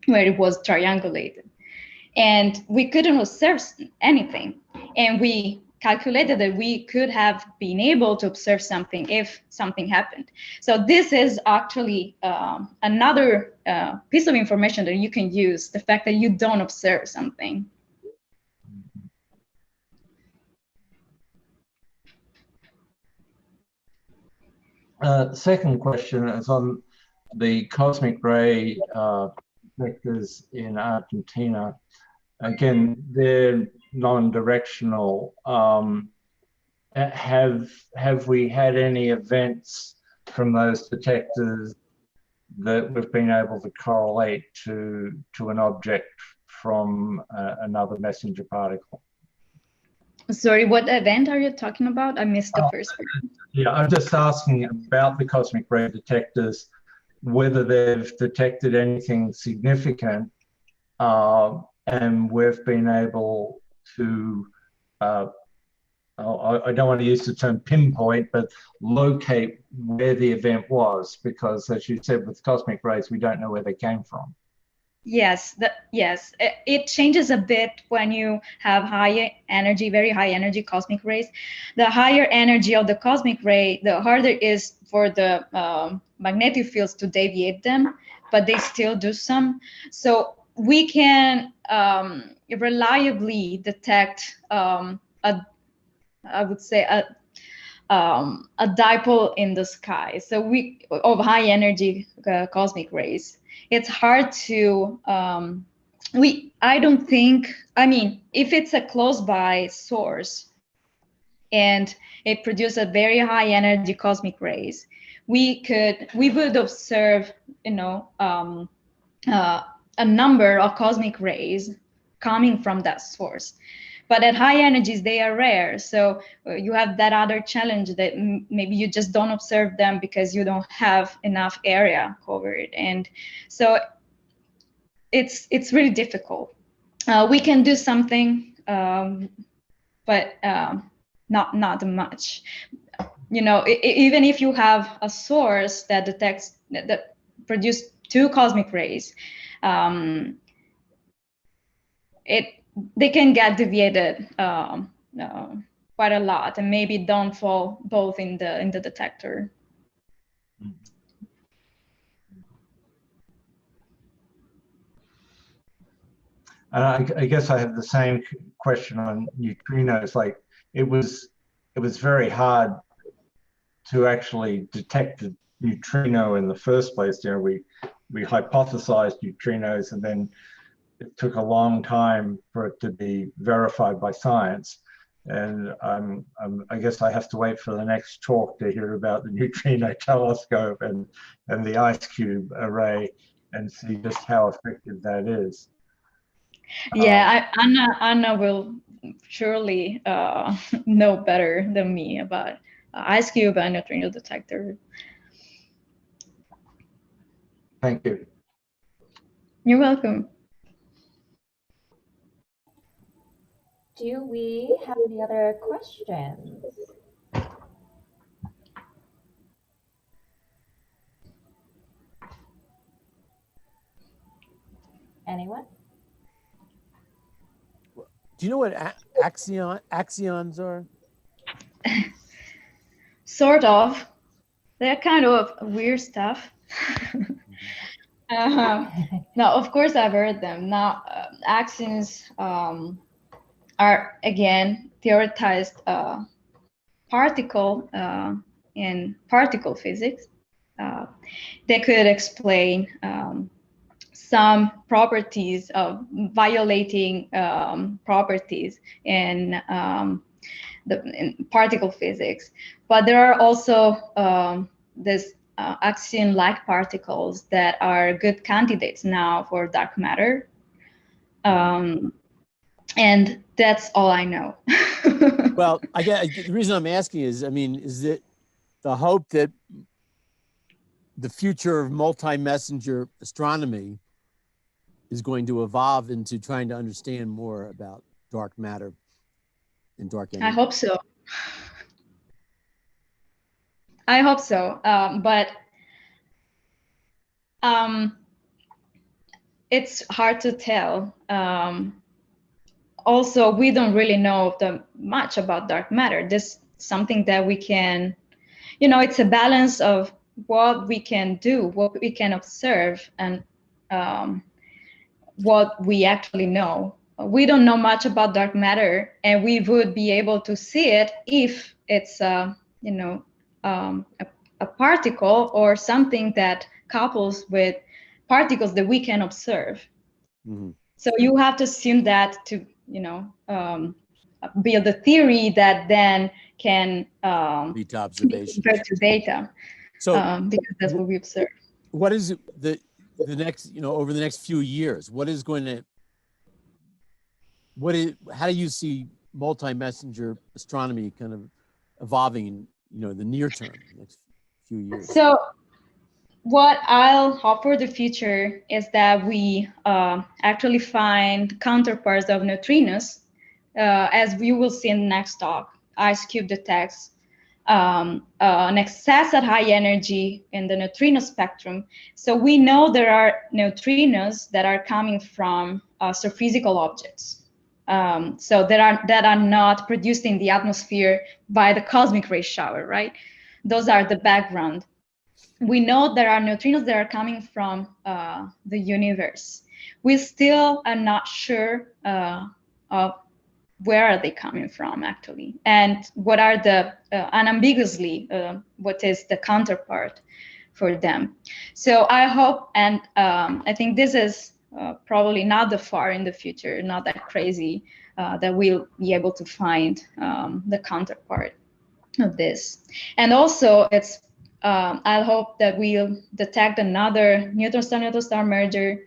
where it was triangulated. And we couldn't observe anything. And we calculated that we could have been able to observe something if something happened. So this is actually another piece of information that you can use, the fact that you don't observe something. Second question is on the cosmic ray detectors in Argentina. Again, they're non-directional. have we had any events from those detectors that we've been able to correlate to an object from another messenger particle? Sorry, what event are you talking about? I missed the first part. Yeah, I'm just asking about the cosmic ray detectors, whether they've detected anything significant, and we've been able to, I don't want to use the term pinpoint, but locate where the event was, because as you said, with cosmic rays, we don't know where they came from. Yes, it changes a bit when you have high energy, very high energy cosmic rays. The higher energy of the cosmic ray, the harder it is for the magnetic fields to deviate them, but they still do some. So we can reliably detect I would say a dipole in the sky. So of high energy cosmic rays. It's hard to, I don't think, I mean, if it's a close by source and it produces a very high energy cosmic rays, we would observe, a number of cosmic rays coming from that source. But at high energies, they are rare. So you have that other challenge that maybe you just don't observe them because you don't have enough area covered. And so it's really difficult. We can do something, but not much. Even if you have a source that detects, that produce two cosmic rays, they can get deviated quite a lot, and maybe don't fall both in the detector. I guess I have the same question on neutrinos. Like it was very hard to actually detect a neutrino in the first place. We hypothesized neutrinos, and then it took a long time for it to be verified by science. And I guess I have to wait for the next talk to hear about the neutrino telescope and the ice cube array and see just how effective that is. Yeah, Anna will surely know better than me about ice cube and neutrino detector. Thank you. You're welcome. Do we have any other questions? Anyone? Do you know what axions are? Sort of. They're kind of weird stuff. No, of course I've heard them. Now, axions are again theoretized particle in particle physics. They could explain some properties of violating properties in particle physics, but there are also this axion-like particles that are good candidates now for dark matter, and that's all I know. Well, the reason I'm asking is, is it the hope that the future of multi-messenger astronomy is going to evolve into trying to understand more about dark matter and dark energy? I hope so. I hope so, but it's hard to tell. Also, we don't really know much about dark matter. This is something that we can, it's a balance of what we can do, what we can observe, and what we actually know. We don't know much about dark matter, and we would be able to see it if it's a particle or something that couples with particles that we can observe. Mm-hmm. So you have to assume that to build a theory that then can Beat observations. compared to data, So because that's what we observe. what is the next, over the next few years, how do you see multi-messenger astronomy kind of evolving in, the near term, next few years? So what I'll hope for the future is that we actually find counterparts of neutrinos, as we will see in the next talk. IceCube detects an excess at high energy in the neutrino spectrum. So we know there are neutrinos that are coming from astrophysical objects. So that are not produced in the atmosphere by the cosmic ray shower, right? Those are the background. We know there are neutrinos that are coming from the universe. We still are not sure of where are they coming from, actually, and what are the unambiguously what is the counterpart for them. So I hope, and I think this is probably not that far in the future, not that crazy, that we'll be able to find the counterpart of this. And also, it's I hope that we'll detect another neutron star merger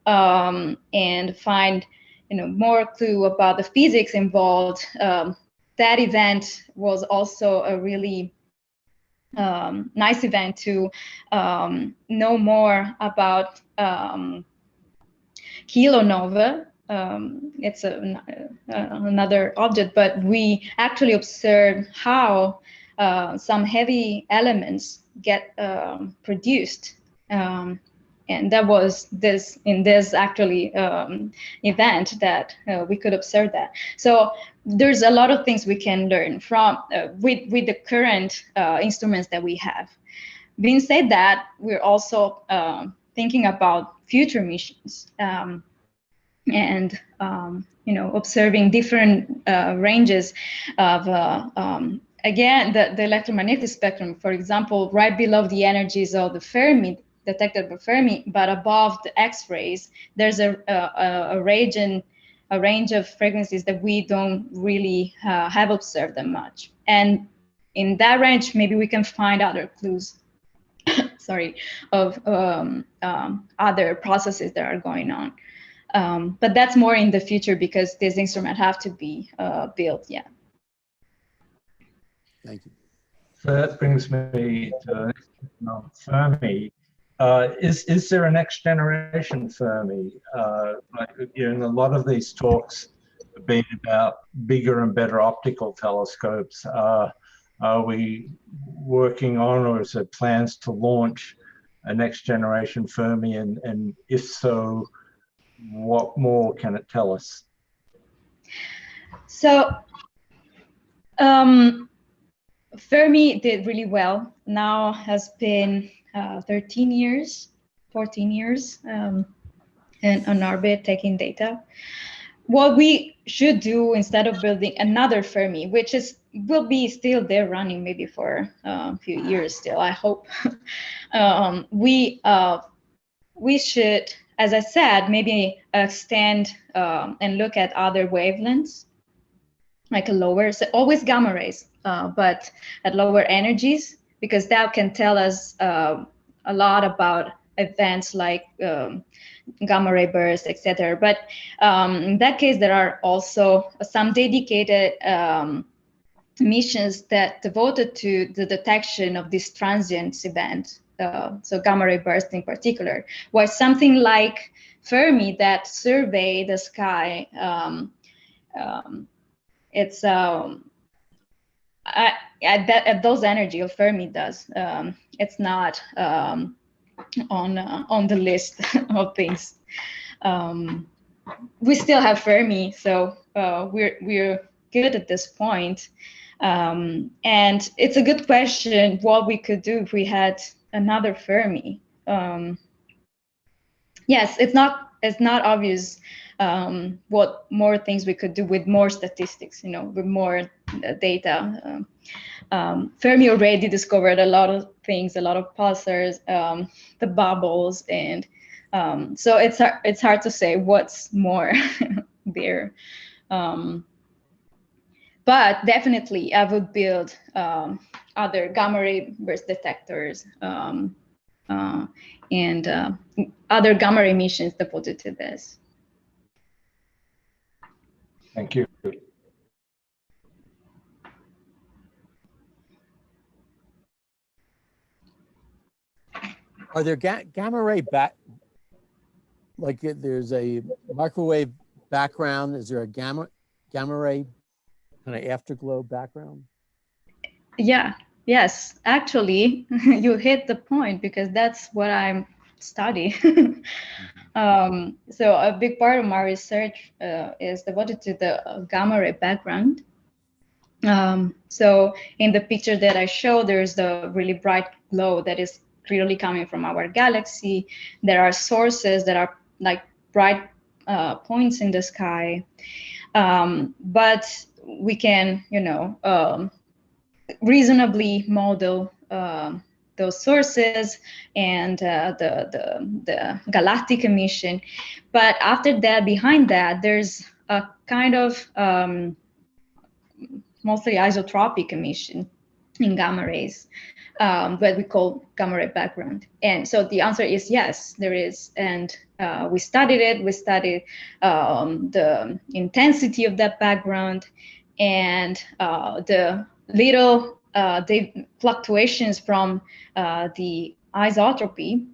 and find more clue about the physics involved. That event was also a really nice event to know more about kilonova. It's another object, but we actually observed how some heavy elements get produced. And that was in this actually event that we could observe that. So there's a lot of things we can learn from with the current instruments that we have. Being said that, we're also thinking about future missions and observing different ranges of again the electromagnetic spectrum. For example, right below the energies of the Fermi detected by Fermi, but above the X-rays, there's a range of frequencies that we don't really have observed that much. And in that range, maybe we can find other clues, sorry, of other processes that are going on. But that's more in the future because this instrument have to be built yet. Thank you. So that brings me to the next question on Fermi. Is there a next generation Fermi? A lot of these talks have been about bigger and better optical telescopes. Are we working on, or is there plans to launch a next generation Fermi? And if so, what more can it tell us? So Fermi did really well. Now has been 14 years in orbit taking data. What we should do instead of building another Fermi, which will be still there running maybe for a few years still, I hope, we should, as I said, maybe extend and look at other wavelengths, like lower, so always gamma rays, but at lower energies, because that can tell us a lot about events like gamma ray bursts, etc. But in that case, there are also some dedicated missions that devoted to the detection of these transient events, so gamma ray bursts in particular. While something like Fermi that survey the sky, it's at those energy of Fermi does. It's not on the list of things. We still have Fermi, so we're good at this point. And it's a good question what we could do if we had another Fermi. Yes, it's not obvious what more things we could do with more statistics, with more data. Fermi already discovered a lot of things, a lot of pulsars, the bubbles, and so it's hard to say what's more there. But definitely, I would build other gamma ray burst detectors and other gamma ray missions devoted to this. Thank you. Are there gamma ray like there's a microwave background? Is there a gamma ray kind of afterglow background? Yeah, yes, actually, you hit the point because that's what I'm studying. So a big part of my research is devoted to the gamma ray background. So in the picture that I show, there's the really bright glow that is clearly coming from our galaxy. There are sources that are like bright points in the sky, but we can, reasonably model those sources and the galactic emission. But after that, behind that, there's a kind of mostly isotropic emission in gamma rays, what we call gamma ray background. And so the answer is yes, there is. And we studied it. We studied the intensity of that background and the little the fluctuations from the isotropy.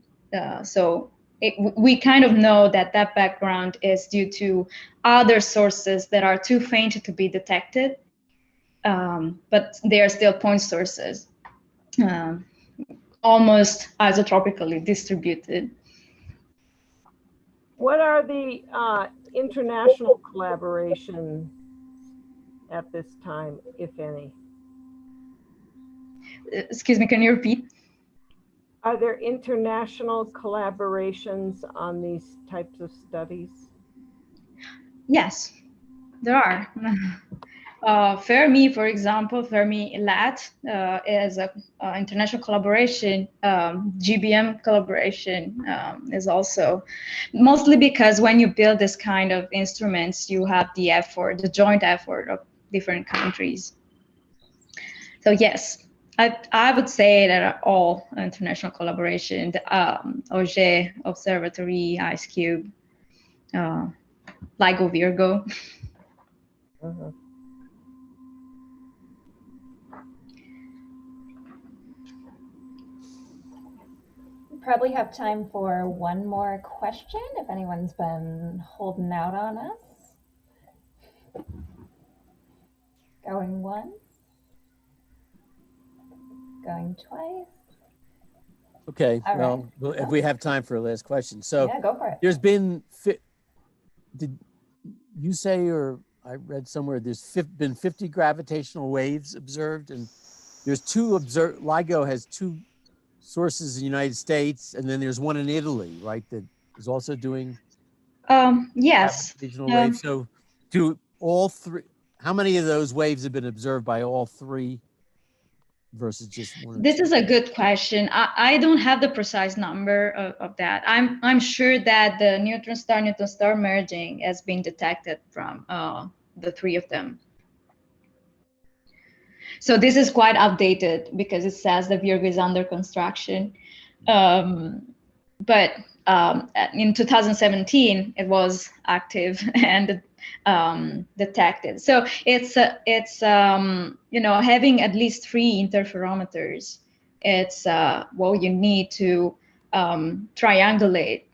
We kind of know that that background is due to other sources that are too faint to be detected. But they are still point sources, almost isotropically distributed. What are the international collaboration at this time, if any? Excuse me, can you repeat? Are there international collaborations on these types of studies? Yes, there are. Fermi, for example, Fermi-LAT is an international collaboration. GBM collaboration is also, mostly because when you build this kind of instruments, you have the effort, the joint effort of different countries. So yes, I would say that all international collaboration, the Auger Observatory, IceCube, LIGO Virgo. Uh-huh. Probably have time for one more question if anyone's been holding out on us. Going once, going twice. Okay, All well, if we have time for a last question. So yeah, go for it. there's been, did you say, or I read somewhere, there's been 50 gravitational waves observed, and there's LIGO has 2 sources in the United States, and then there's one in Italy, right, that is also doing yes. gravitational waves. So do all 3, how many of those waves have been observed by all 3 versus just 1 or 2? This is a good question. I don't have the precise number of that. I'm sure that the neutron star merging has been detected from the 3 of them. So this is quite outdated because it says the Virgo is under construction. But in 2017, it was active and detected. So it's having at least 3 interferometers. It's what you need to triangulate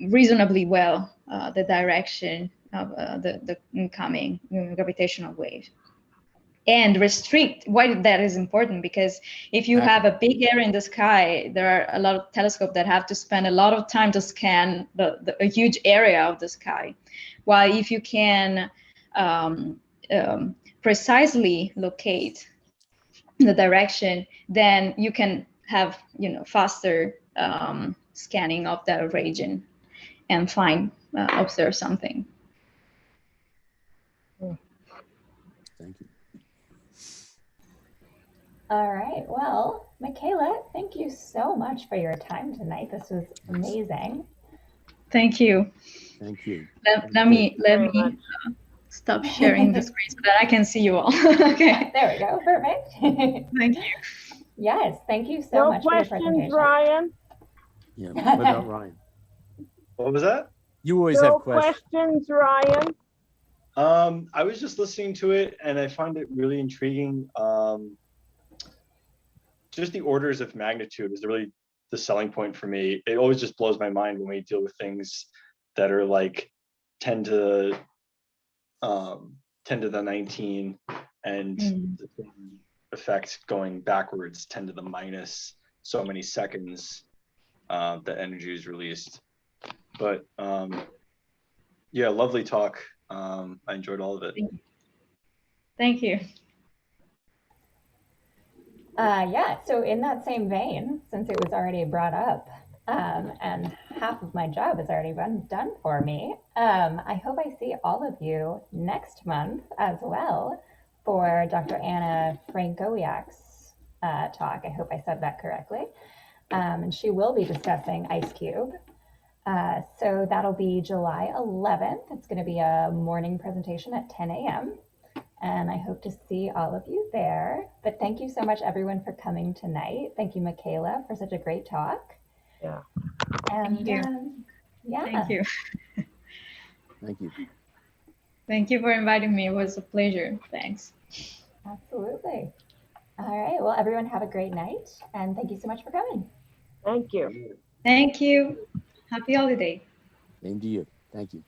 reasonably well the direction of the incoming gravitational wave. And restrict why that is important, because if you have a big area in the sky, there are a lot of telescopes that have to spend a lot of time to scan a huge area of the sky. While if you can precisely locate the direction, then you can have faster scanning of that region and observe something. Thank you. All right. Well, Michela, thank you so much for your time tonight. This was amazing. Thank you. Thank you. Let me stop sharing the screen so that I can see you all. Okay. There we go. Perfect. Thank you. Yes, thank you so No much for your questions, presentation. Ryan? Yeah. What about Ryan? What was that? You always No have questions. questions, Ryan? I was just listening to it and I find it really intriguing. Just the orders of magnitude is really the selling point for me. It always just blows my mind when we deal with things that are like 10 to the 19 and the effect going backwards 10 to the minus so many seconds that energy is released. But yeah, lovely talk. I enjoyed all of it. Thank you. Yeah, so in that same vein, since it was already brought up, and half of my job has already been done for me, I hope I see all of you next month as well for Dr. Anna Frankowiak's talk. I hope I said that correctly. And she will be discussing IceCube. So that'll be July 11th. It's going to be a morning presentation at 10 a.m. And I hope to see all of you there. But thank you so much, everyone, for coming tonight. Thank you, Michela, for such a great talk. Yeah. And Thank you. yeah. Thank you. Thank you. Thank you for inviting me. It was a pleasure. Thanks. Absolutely. All right. Well, everyone have a great night. And thank you so much for coming. Thank you. Thank you. Happy holiday. Same to you. Thank you.